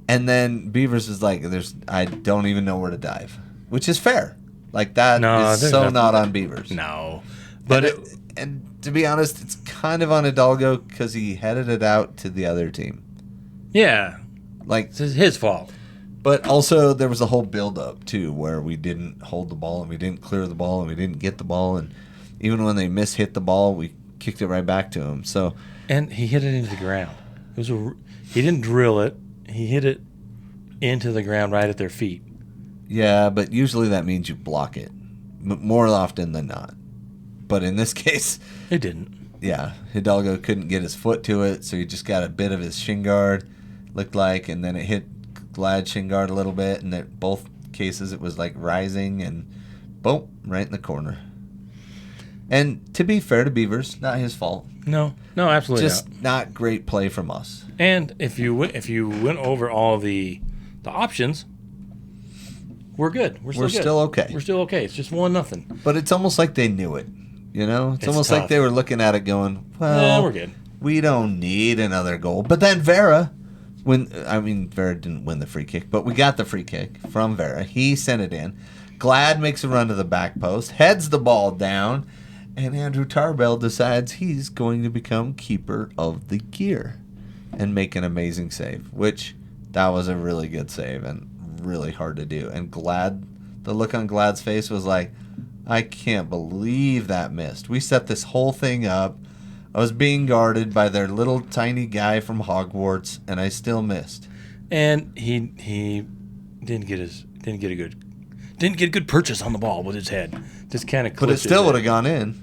And then Beavers is like, I don't even know where to dive, which is fair. Like that is so nothing. not on Beavers. No, But and to be honest, it's kind of on Hidalgo because he headed it out to the other team. yeah, Like, it's his fault. but also there was a whole build-up too, where we didn't hold the ball and we didn't clear the ball and we didn't get the ball, and even when they hit the ball, we kicked it right back to him. So, And he hit it into the ground. He didn't drill it. He hit it into the ground right at their feet. yeah, but usually that means you block it, more often than not. But in this case, It didn't. yeah, Hidalgo couldn't get his foot to it, so he just got a bit of his shin guard, looked like, and then it hit Glad's shin guard a little bit, and in both cases it was like rising, and boom, right in the corner. And to be fair to Beavers, not his fault. No, absolutely Just not great play from us. And if you went over all the options, we're good. We're We're good. still okay. We're still okay. It's just 1-0. But it's almost like they knew it. You know? It's almost tough. like they were looking at it going, Yeah, well, we're good. we don't need another goal. But then Vera, Vera didn't win the free kick, but we got the free kick from Vera. He sent it in. Glad makes a run to the back post, heads the ball down, and Andrew Tarbell decides he's going to become keeper of the year and make an amazing save, which that was a really good save and really hard to do. And the look on Glad's face was like, I can't believe that missed. We set this whole thing up. I was being guarded by their little tiny guy from Hogwarts, and I still missed. And he didn't get a good purchase on the ball with his head. Just kind of. But it still would have gone in.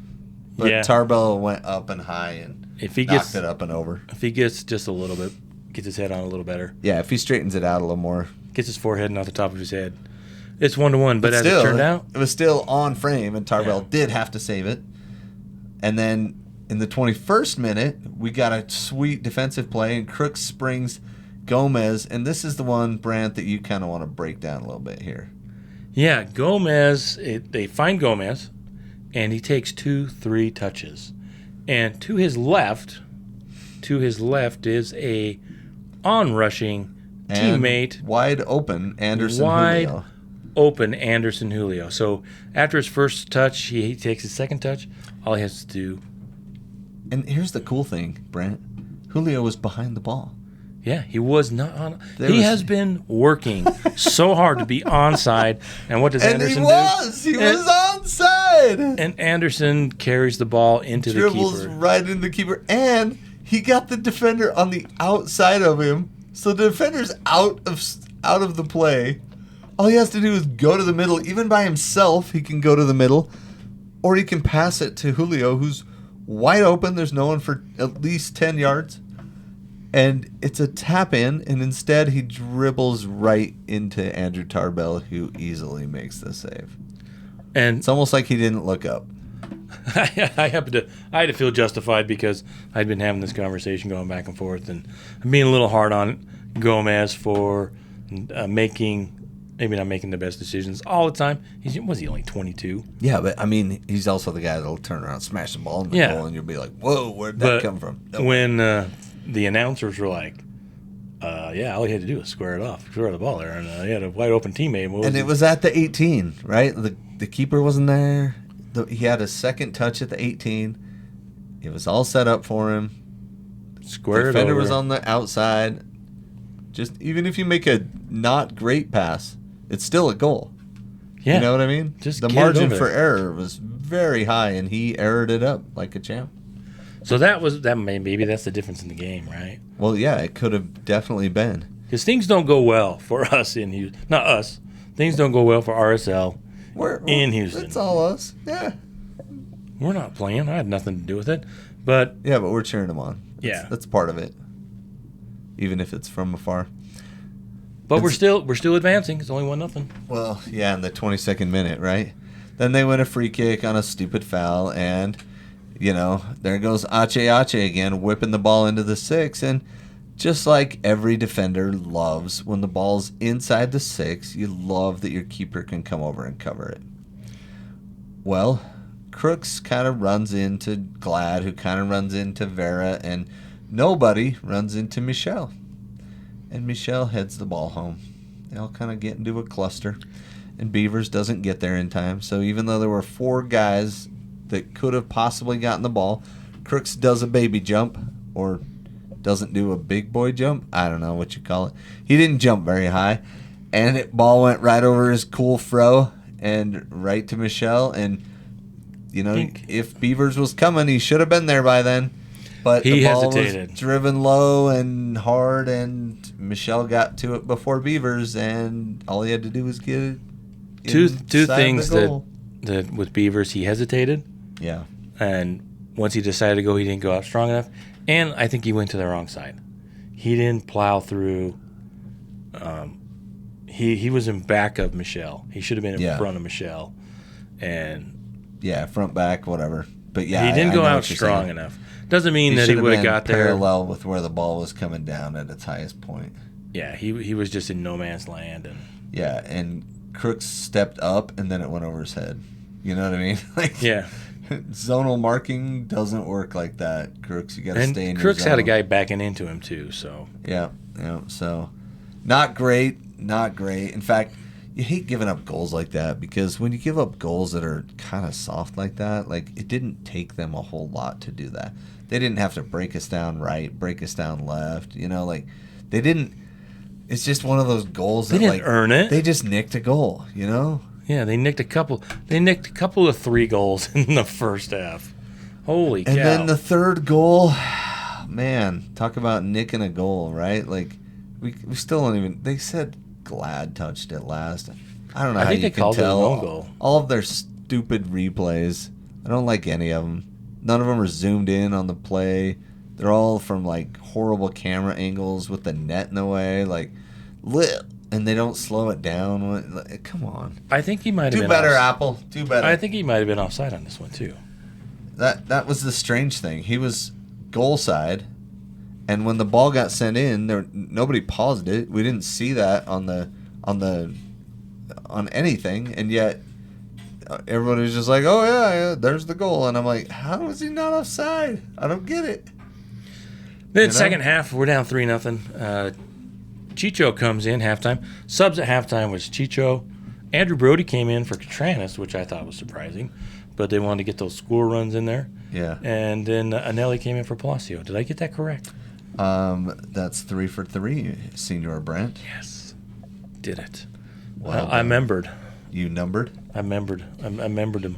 But Yeah. Tarbell went up and high and If he knocked gets it up and over. if he gets just a little bit, gets his head on a little better, Yeah, if he straightens it out a little more. gets his forehead not the top of his head, it's 1-1. But as still, it turned out, it was still on frame, and Tarbell Yeah. did have to save it. And then in the 21st minute, we got a sweet defensive play, and Crooks springs Gomez. And this is the one, Brant, that you kind of want to break down a little bit here. yeah, Gomez. They find Gomez, and he takes 2-3 touches, and to his left is a onrushing And teammate, wide open, Anderson wide Julio. open Anderson Julio. So after his first touch, he takes his second touch. All he has to do, And here's the cool thing, Brent. Julio was behind the ball. yeah, he was not on. There He was- has been working so hard to be onside. And what does And Anderson he was! He And- was onside! And Anderson carries the ball into the Dribbles keeper. right in the keeper. And he got the defender on the outside of him. So the defender's out of the play. All he has to do is go to the middle. Even by himself, he can go to the middle. Or he can pass it to Julio, who's wide open. There's no one for at least 10 yards. And it's a tap in, and instead he dribbles right into Andrew Tarbell, who easily makes the save. And It's almost like he didn't look up. I had to feel justified because I'd been having this conversation going back and forth, and I'm being a little hard on Gomez for maybe not making the best decisions all the time. Was he only 22? Yeah, but I mean, he's also the guy that'll turn around, smash the ball in the Yeah. goal, and you'll be like, "Whoa, where'd that But come from?" when the announcers were like, "Yeah, all he had to do was square it off, square the ball there," and he had a wide open teammate. And it was at the 18, right? The keeper wasn't there. He had a second touch at the 18. It was all set up for him. square The it defender over. was on the outside. Just even if you make a not great pass, it's still a goal. Yeah, You know what I mean? Just the get it margin over for there. error was very high, and he errored it up like a champ. So maybe that's the difference in the game, right? Well, yeah, it could have definitely been. Because things don't go well for us in Houston. Not us. Things don't go well for RSL. In Houston. It's all us. Yeah. We're not playing. I had nothing to do with it. But Yeah, but we're cheering them on. Yeah. That's part of it. Even if it's from afar. we're still advancing. It's only 1-0. Well, yeah, in the 22nd minute, right? Then they win a free kick on a stupid foul, and, there goes Ache again, whipping the ball into the 6, and just like every defender loves, when the ball's inside the 6, you love that your keeper can come over and cover it. Well, Crooks kind of runs into Glad, who kind of runs into Vera, and nobody runs into Michel. And Michel heads the ball home. They all kind of get into a cluster, and Beavers doesn't get there in time. So even though there were 4 guys that could have possibly gotten the ball. Crooks does a baby jump, or doesn't do a big boy jump. I don't know what you call it. He didn't jump very high, and it ball went right over his cool fro and right to Michelle. And if Beavers was coming, he should have been there by then. But He the ball hesitated. was driven low and hard, and Michelle got to it before Beavers, and all he had to do was get it. Two inside things the goal. that with Beavers, he hesitated, Yeah. and once he decided to go, he didn't go out strong enough, and I think he went to the wrong side. He didn't plow through. He was in back of Michelle. He should have been in front of Michelle, and Yeah, front, back, whatever. But yeah, he didn't I go know out what you're strong saying. enough. Doesn't mean He that he should have would have been got there. parallel with where the ball was coming down at its highest point. Yeah, he was just in no man's land, and Yeah, and Crooks stepped up, and then it went over his head. You know what I mean? Like, yeah. zonal marking doesn't work like that, Crooks. You got to stay in And your Crooks zone. had a guy backing into him too, so Yeah. So, not great. In fact, you hate giving up goals like that, because when you give up goals that are kind of soft like that, like, it didn't take them a whole lot to do that. They didn't have to break us down right, break us down left. Like, they didn't. It's just one of those goals they that, didn't like, earn it. they just nicked a goal. Yeah, they nicked a couple. They nicked a couple of 3 goals in the first half. Holy cow! And then the third goal, man, talk about nicking a goal, right? Like, we still don't even. They said Glad touched it last. I don't know I how think you they can called it an tell. own goal. All of their stupid replays. I don't like any of them. None of them are zoomed in on the play. They're all from, like, horrible camera angles with the net in the way, like, and they don't slow it down. Like, come on. I think he might have Do been better, off- Apple. Do better. I think he might have been offside on this one too. That was the strange thing. He was goal side, and when the ball got sent in, nobody paused it. We didn't see that on anything, and yet everybody was just like, "Oh yeah, there's the goal," and I'm like, "How is he not offside? I don't get it." Then second half, we're down 3-0. Chicho comes in halftime. Subs at halftime was Chicho. Andrew Brody came in for Catranis, which I thought was surprising, but they wanted to get those score runs in there. Yeah. And then Anelli came in for Palacio. Did I get that correct? That's 3 for 3, Senior Brent. Yes. Did it. Well I done. remembered. You numbered. I remembered him.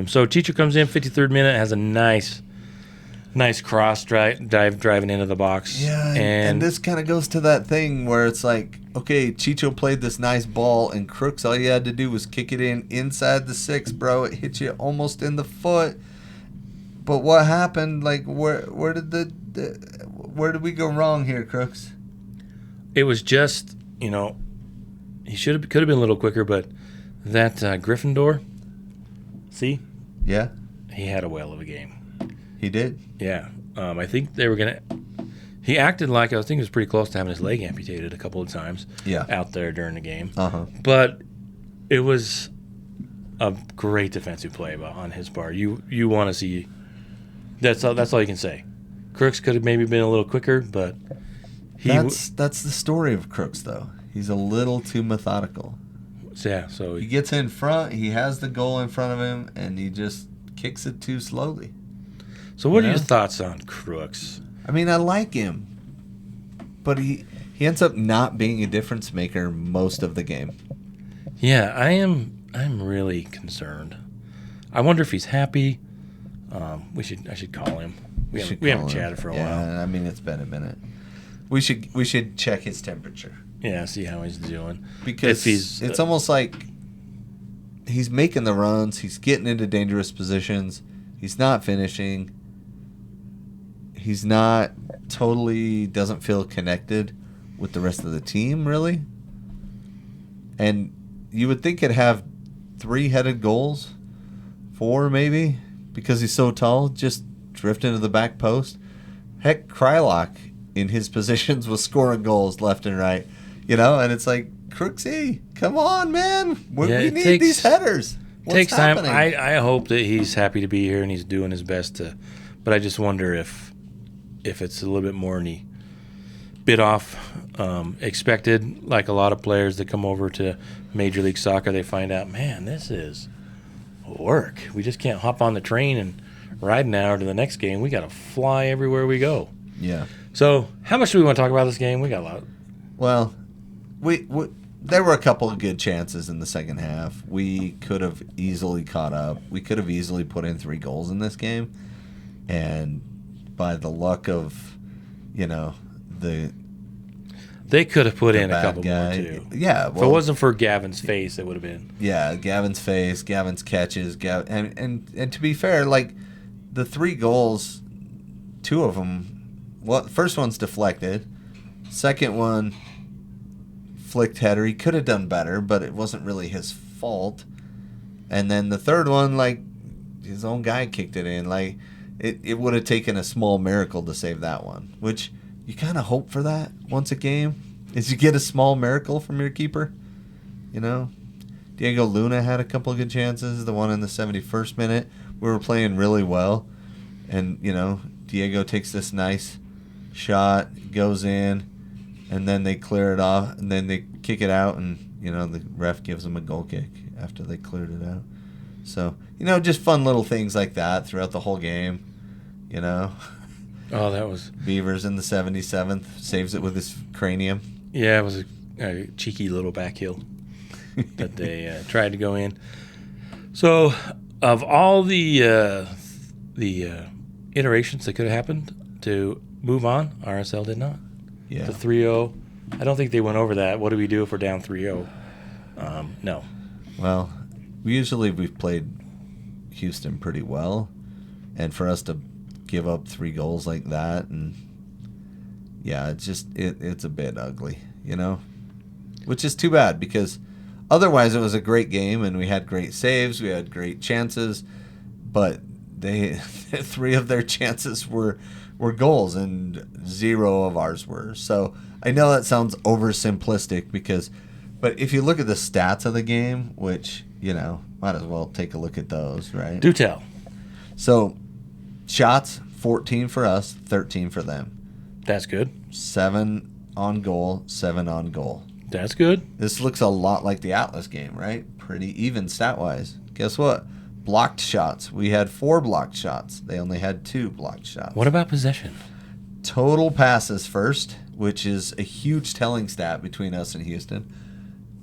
So Chicho comes in 53rd minute, has a nice cross dive driving into the box. Yeah, and this kind of goes to that thing where it's like, okay, Chicho played this nice ball, and Crooks, all you had to do was kick it inside the 6, bro. It hit you almost in the foot. But what happened? Like, where did we go wrong here, Crooks? It was just, he could have been a little quicker, but that Gryffindor, see, Yeah, he had a whale of a game. he did. Yeah, I think they were gonna. He acted like I think he was pretty close to having his leg amputated a couple of times. Yeah. Out there during the game. But it was a great defensive play on his part. You want to see. That's all you can say. Crooks could have maybe been a little quicker, but that's the story of Crooks, though. He's a little too methodical. So He gets in front, he has the goal in front of him, and he just kicks it too slowly. So what are Yeah. your thoughts on Crooks? I mean, I like him, but he ends up not being a difference maker most of the game. Yeah, I'm really concerned. I wonder if he's happy. I should call him. We haven't chatted for a while. Yeah, I mean, it's been a minute. We should check his temperature, Yeah, see how he's doing. because it's almost like he's making the runs, he's getting into dangerous positions, he's not finishing. He's not totally doesn't feel connected with the rest of the team, really. And you would think he'd have 3-headed goals, 4 maybe, because he's so tall, just drift into the back post. Heck, Krylock in his positions was scoring goals left and right, and it's like, Crooksy, come on, man, we need these headers. What's Takes time. happening? I hope that he's happy to be here and he's doing his best to, but I just wonder if it's a little bit more than he bit off expected. Like a lot of players that come over to Major League Soccer, they find out, man, this is work. We just can't hop on the train and ride an hour to the next game. We got to fly everywhere we go. Yeah. So, how much do we want to talk about this game? We got a lot. Well, we there were a couple of good chances in the second half. We could have easily caught up. We could have easily put in 3 goals in this game. And by the luck of, the They could have put in a bad couple guy. more, too. Yeah. If it Well, wasn't for Gavin's face, it would have been. yeah, Gavin's face, Gavin's catches, and to be fair, like the 3 goals, 2 of them, well, the first one's deflected. Second one, flicked header. He could have done better, but it wasn't really his fault. And then the third one, like, his own guy kicked it in. Like, it would have taken a small miracle to save that one, which you kind of hope for that once a game, is you get a small miracle from your keeper, Diego Luna had a couple of good chances. The one in the 71st minute, we were playing really well. And, Diego takes this nice shot, goes in, and then they clear it off, and then they kick it out, and, the ref gives them a goal kick after they cleared it out. So, just fun little things like that throughout the whole game, Oh, that was... Beavers in the 77th saves it with his cranium. Yeah, it was a cheeky little back heel that they tried to go in. So, of all the iterations that could have happened to move on, RSL did not. Yeah. The 3-0, I don't think they went over that. What do we do if we're down 3-0? No. Well, we've played Houston pretty well, and for us to give up 3 goals like that, and yeah, it's a bit ugly, which is too bad, because otherwise it was a great game and we had great saves, we had great chances, but 3 of their chances were goals and 0 of ours were. So I know that sounds oversimplistic, but if you look at the stats of the game, which might as well take a look at those, right? Do tell. So shots, 14 for us, 13 for them. That's good. 7 on goal, 7 on goal. That's good. This looks a lot like the Atlas game, right? Pretty even stat-wise. Guess what? Blocked shots. We had 4 blocked shots. They only had 2 blocked shots. What about possession? Total passes first, which is a huge telling stat between us and Houston.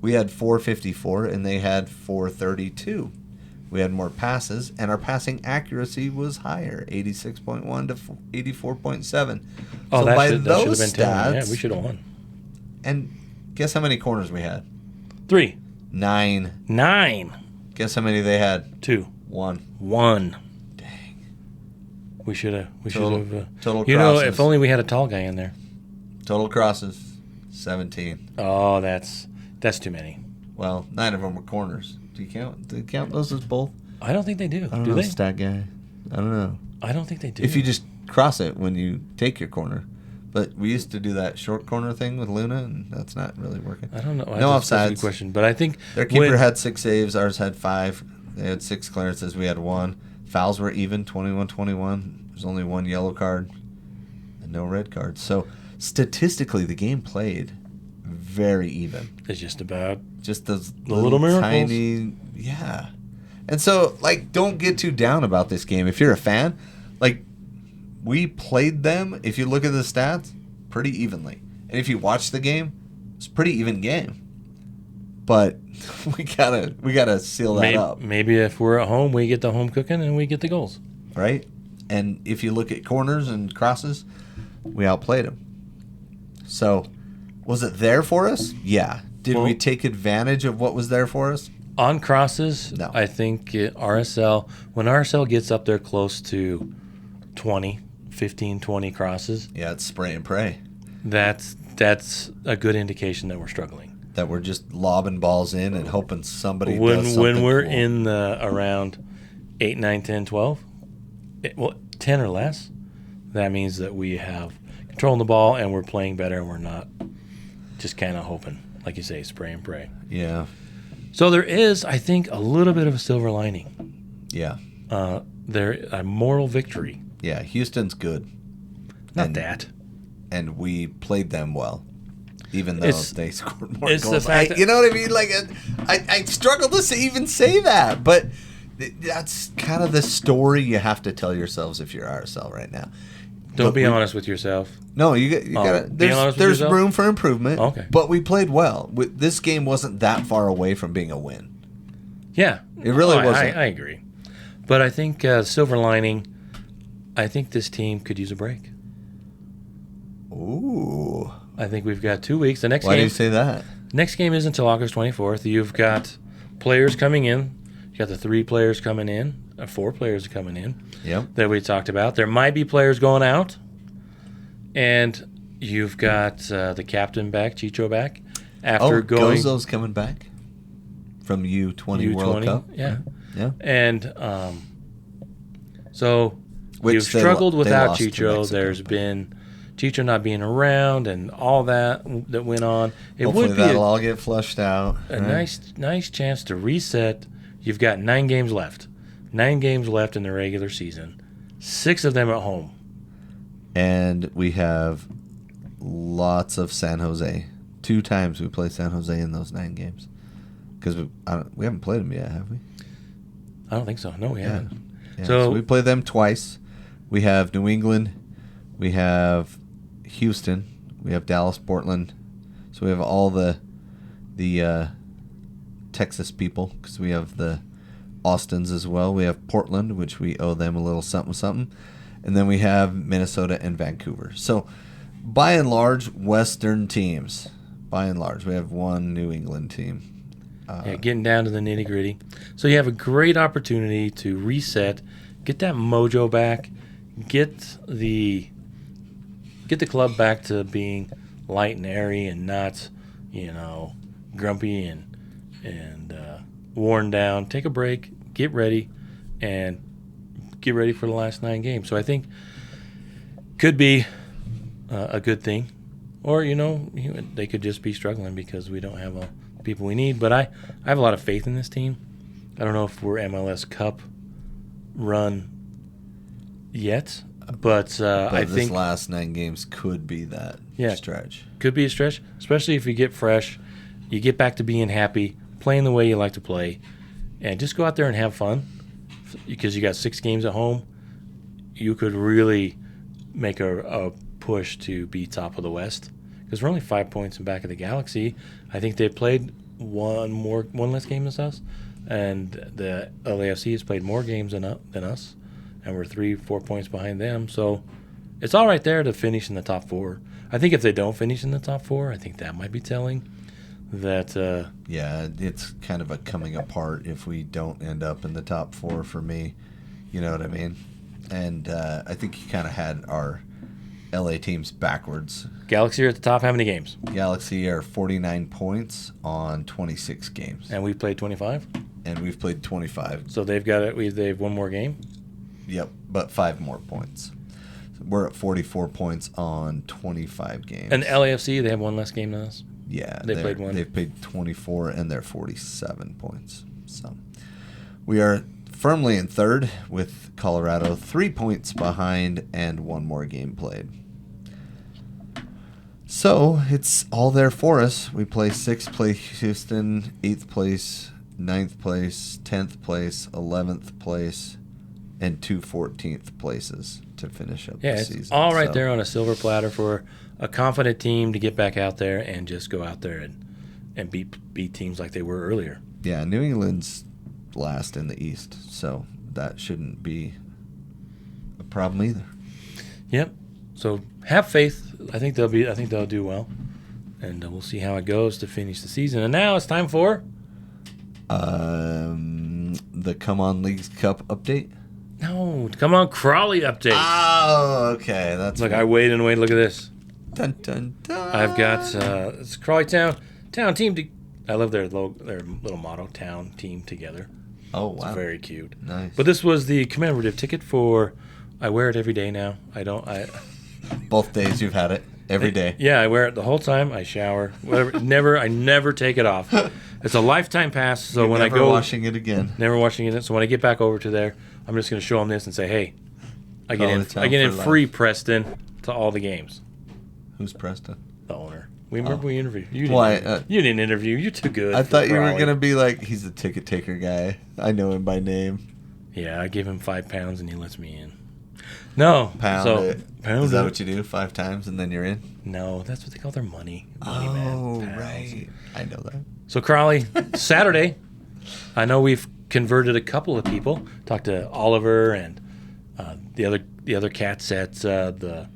We had 454 and they had 432. We had more passes, and our passing accuracy was higher, 86.1 to 84.7. Oh, so that by should have those been 10. stats, Yeah, we should have won. and guess how many corners we had? 3. 9. 9. Guess how many they had? 2. 1. 1. Dang. We should have. Total You know, crosses. if only we had a tall guy in there. Total crosses, 17. Oh, that's too many. Well, 9 of them were corners. Do you count those as both? I don't think they do. I don't Do know, they? stat guy. I don't know. I don't think they do. If you just cross it when you take your corner. But we used to do that short corner thing with Luna, and that's not really working. I don't know. No That's a offsides. question, but I think Their keeper had 6 saves. Ours had 5. They had 6 clearances. We had 1. Fouls were even, 21-21. There's only 1 yellow card and no red cards. So statistically, the game played very even. it's just about Just those The little miracles. tiny, yeah. And so, like, don't get too down about this game. If you're a fan, like, we played them, if you look at the stats, pretty evenly. And if you watch the game, it's a pretty even game. But we gotta seal that up, maybe if we're at home, we get the home cooking and we get the goals. right? And if you look at corners and crosses, we outplayed them. So, was it there for us? Yeah. Did Well- we take advantage of what was there for us? On crosses, No. I think RSL, when RSL gets up there close to 15, 20 crosses, Yeah, it's spray and pray. that's a good indication that we're struggling. That we're just lobbing balls in and hoping somebody does something When we're cool. in the around 8, 9, 10, 12, 10 or less, that means that we have control of the ball and we're playing better and we're not just kind of hoping, like you say, spray and pray. Yeah, So there is, I think, a little bit of a silver lining. yeah, A moral victory. yeah. Houston's good. Not And- that. And we played them well, even though It's- they scored more it's the goals. fact that- You know what I mean? Like, I struggle to even say that, but That's kind of the story you have to tell yourselves if you're RSL right now. Don't be honest with yourself. No, you got to. There's room for improvement. Okay. But we played well. This game wasn't that far away from being a win. Yeah. It really wasn't. I agree. But I think silver lining, I think this team could use a break. Ooh. I think we've got 2 weeks. The next Why game. do you say that? Next game isn't until August 24th. You've got players coming in. You got the 3 players coming in, 4 players coming in. Yep. That we talked about. There might be players going out, and you've got the captain back, Chicho back. After going, Gozo's coming back from U20 World Cup. Yeah. Yeah. And so Which you've struggled they without lost to Chicho. Mexico. There's been Chicho not being around and all that went on. It Hopefully would be that'll all get flushed out. a right? nice chance to reset. You've got 9 games left. 9 games left in the regular season. 6 of them at home. And we have lots of San Jose. 2 times we played San Jose in those 9 games. Because we haven't played them yet, have we? I don't think so. No, we haven't. Yeah, So we played them twice. We have New England. We have Houston. We have Dallas, Portland. So we have all the Texas people because we have the Austins as well. We have Portland, which we owe them a little something something. And then we have Minnesota and Vancouver. So by and large, Western teams. By and large, we have 1 New England team. getting down to the nitty gritty. So you have a great opportunity to reset, get that mojo back, get the club back to being light and airy and not, grumpy and worn down. Take a break, get ready, and get ready for the last 9 games. So I think could be a good thing, or they could just be struggling because we don't have all the people we need. But I have a lot of faith in this team. I don't know if we're MLS Cup run yet, but I this think last 9 games could be that stretch. Could be a stretch, especially if you get fresh, you get back to being happy, playing the way you like to play, and just go out there and have fun. Because you got 6 games at home, you could really make a push to be top of the West. Because we're only 5 points in back of the Galaxy. I think they played one less game than us, and the LAFC has played more games than us, and we're 3-4 points behind them. So it's all right there to finish in the top 4. I think if they don't finish in the top 4, I think that might be telling. That it's kind of a coming apart if we don't end up in the top 4 for me. You know what I mean? And I think you kind of had our LA teams backwards. Galaxy are at the top. How many games? Galaxy are 49 points on 26 games. And we've played 25? And we've played 25. So they've got it. They've 1 more game? Yep, but 5 more points. So we're at 44 points on 25 games. And LAFC, they have 1 less game than us? Yeah, they played 1. They've played 24, and they're 47 points. So we are firmly in 3rd with Colorado 3 points behind and 1 more game played. So it's all there for us. We play 6th place Houston, 8th place, 9th place, 10th place, 11th place, and 2 14th places to finish up the season. It's all right there on a silver platter for a confident team to get back out there and just go out there and beat teams like they were earlier. Yeah, New England's last in the East, so that shouldn't be a problem either. Yep. So have faith. I think they'll do well, and we'll see how it goes to finish the season. And now it's time for the Come On Leagues Cup update. No, come on, Crawley update. Oh, okay. That's Look, I wait and wait. Look at this. Dun, dun, dun. I've got it's Crawley Town team. I love their little motto, town team together. Oh, wow. It's very cute. Nice. But this was the commemorative ticket for. I wear it every day now. Both days you've had it every day. Yeah, I wear it the whole time. I shower. Whatever. I never take it off. It's a lifetime pass. So You're when never I go, washing it again. Never washing it. So when I get back over to there, I'm just going to show them this and say, "Hey, I get in for free, life. Preston, to all the games." Who's Preston? The owner. We interviewed. You didn't interview. You're too good. I thought you were Crawley. going to be like, he's the ticket taker guy. I know him by name. Yeah, I give him 5 pounds and he lets me in. No. Pound so, it. Pound Is that it. what you do? 5 times and then you're in? No, that's what they call their money. Oh, man. right. I know that. So Crawley, Saturday, I know we've converted a couple of people. Talked to Oliver and the other cats at the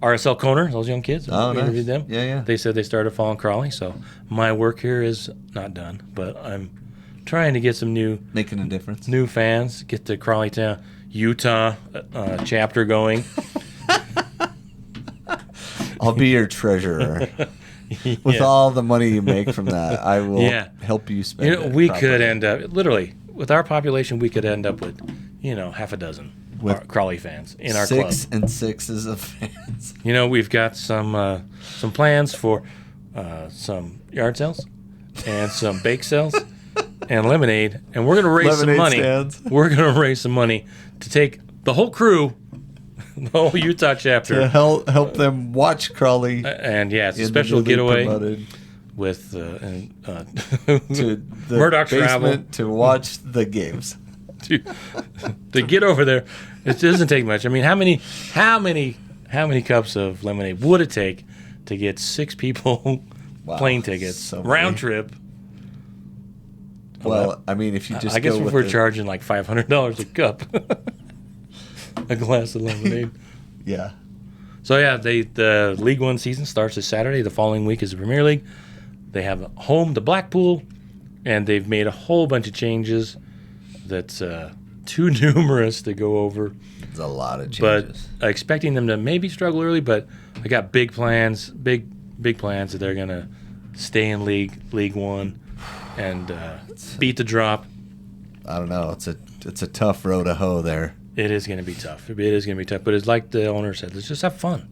RSL Corner, those young kids. Oh, we nice. interviewed them. Yeah. They said they started following Crawley, so my work here is not done, but I'm trying to get some Making a difference. new fans, get the Crawley Town, Utah chapter going. I'll be your treasurer. With all the money you make from that, I will help you spend it. We properly. could end up, literally, with our population, we could end up with, half a dozen With Crawley fans in our club. 6 and 6s of fans. We've got some plans for some yard sales and some bake sales and lemonade, and we're going to raise some Lemonade money. stands. We're going to raise some money to take the whole crew, the whole Utah chapter, To help them watch Crawley. and it's a in the special newly getaway promoted with to the Murdoch travel. basement to watch the games. to get over there. It doesn't take much. I mean, how many cups of lemonade would it take to get 6 people Wow, plane tickets so round many. trip? Well, I mean, if you just I guess go if with we're the- charging like $500 a cup, a glass of lemonade. Yeah. So the League One season starts this Saturday. The following week is the Premier League. They have home to Blackpool, and they've made a whole bunch of changes that's too numerous to go over. There's a lot of But changes. expecting them to maybe struggle early, but I got big plans that they're gonna stay in League One and beat the drop. I don't know. It's a tough row to hoe there. It is gonna be tough. It is gonna be tough. But it's like the owner said, let's just have fun,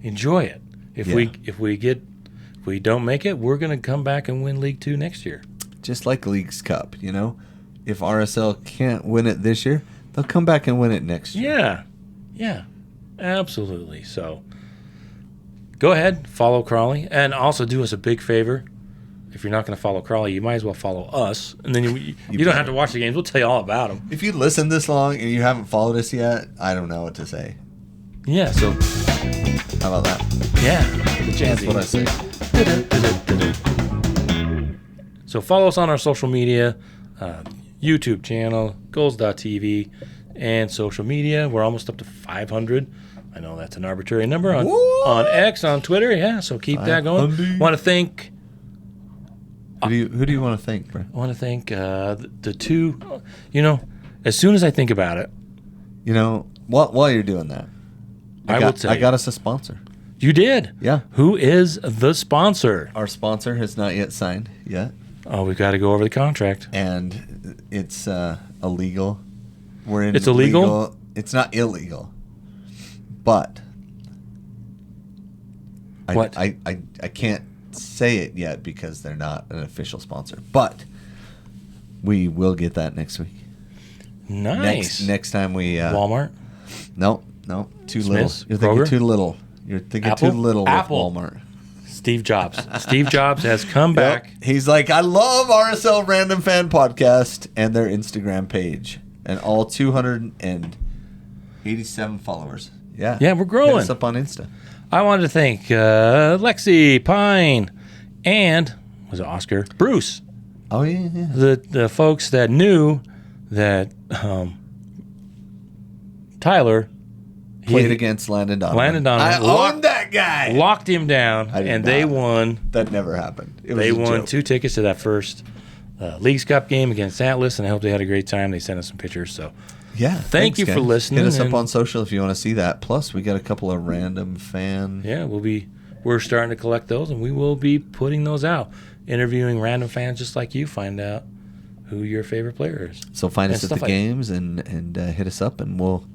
enjoy it. If we don't make it, we're gonna come back and win League Two next year. Just like League's Cup, If RSL can't win it this year, they'll come back and win it next year. Yeah, absolutely. So go ahead, follow Crawley, and also do us a big favor. If you're not going to follow Crawley, you might as well follow us, and then you don't have to watch the games. We'll tell you all about them. If you listened this long and you haven't followed us yet, I don't know what to say. Yeah. So How about that? the That's what I say. So follow us on our social media, YouTube channel, goals.tv, and social media. We're almost up to 500. I know that's an arbitrary number on X, on Twitter. Yeah, so keep that going. 500. Want to thank Who do you want to thank, bro? the two. As soon as I think about it, While you're doing that, I will tell I you. got us a sponsor. You did. Yeah. Who is the sponsor? Our sponsor has not yet signed yet, Oh, we've got to go over the contract. and it's illegal. We're in. It's illegal? It's not illegal, but What? I can't say it yet because they're not an official sponsor. But we will get that next week. Nice. Next time we Walmart. No, too Smith's? little. You're thinking Kroger? too little. You're thinking Apple? too little Apple. with Walmart. Steve Jobs. Steve Jobs has come back. Yep. He's like, I love RSL Random Fan Podcast and their Instagram page and all 287 followers. Yeah. Yeah, we're growing. Hit us up on Insta. I wanted to thank Lexi, Pine, and was it Oscar? Bruce. Oh, yeah. The folks that knew that Tyler Played against Landon Donovan. Landon Donovan I owned that guy. locked him down, I did and they not. won. That never happened. It was They a won joke. 2 tickets to that first Leagues Cup game against Atlas, and I hope they had a great time. They sent us some pictures, so Yeah. Thank you for guys. listening, Hit us up and- on social if you want to see that. Plus, we got a couple of random fan. yeah, we're starting to collect those, and we will be putting those out, interviewing random fans just like you, find out who your favorite player is. So find us And at the stuff like- games and hit us up, and we'll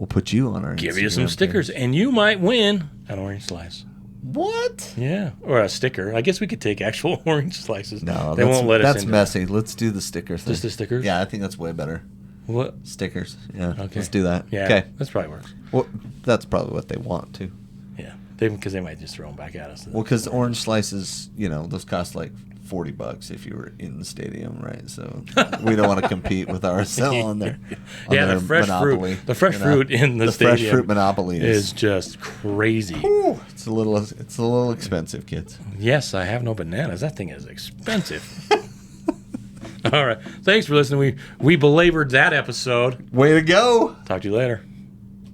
put you on our Give you some Instagram stickers, page. and you might win an orange slice. What? Yeah, or a sticker. I guess we could take actual orange slices. No, they won't let us that's in. messy. Let's do the sticker thing. Just the stickers? Yeah, I think that's way better. What? Stickers. Yeah. Okay. Let's do that. Yeah. Okay. That probably works. Well, that's probably what they want too. Yeah, because they might just throw them back at us. Well, because orange slices, those cost like $40 if you were in the stadium, right? So we don't want to compete with RSL on their Yeah, their the fresh monopoly. fruit. The fresh fruit in the stadium. fresh fruit monopoly is just crazy. Whew, it's a little expensive, kids. Yes, I have no bananas. That thing is expensive. All right. Thanks for listening. We belabored that episode. Way to go. Talk to you later.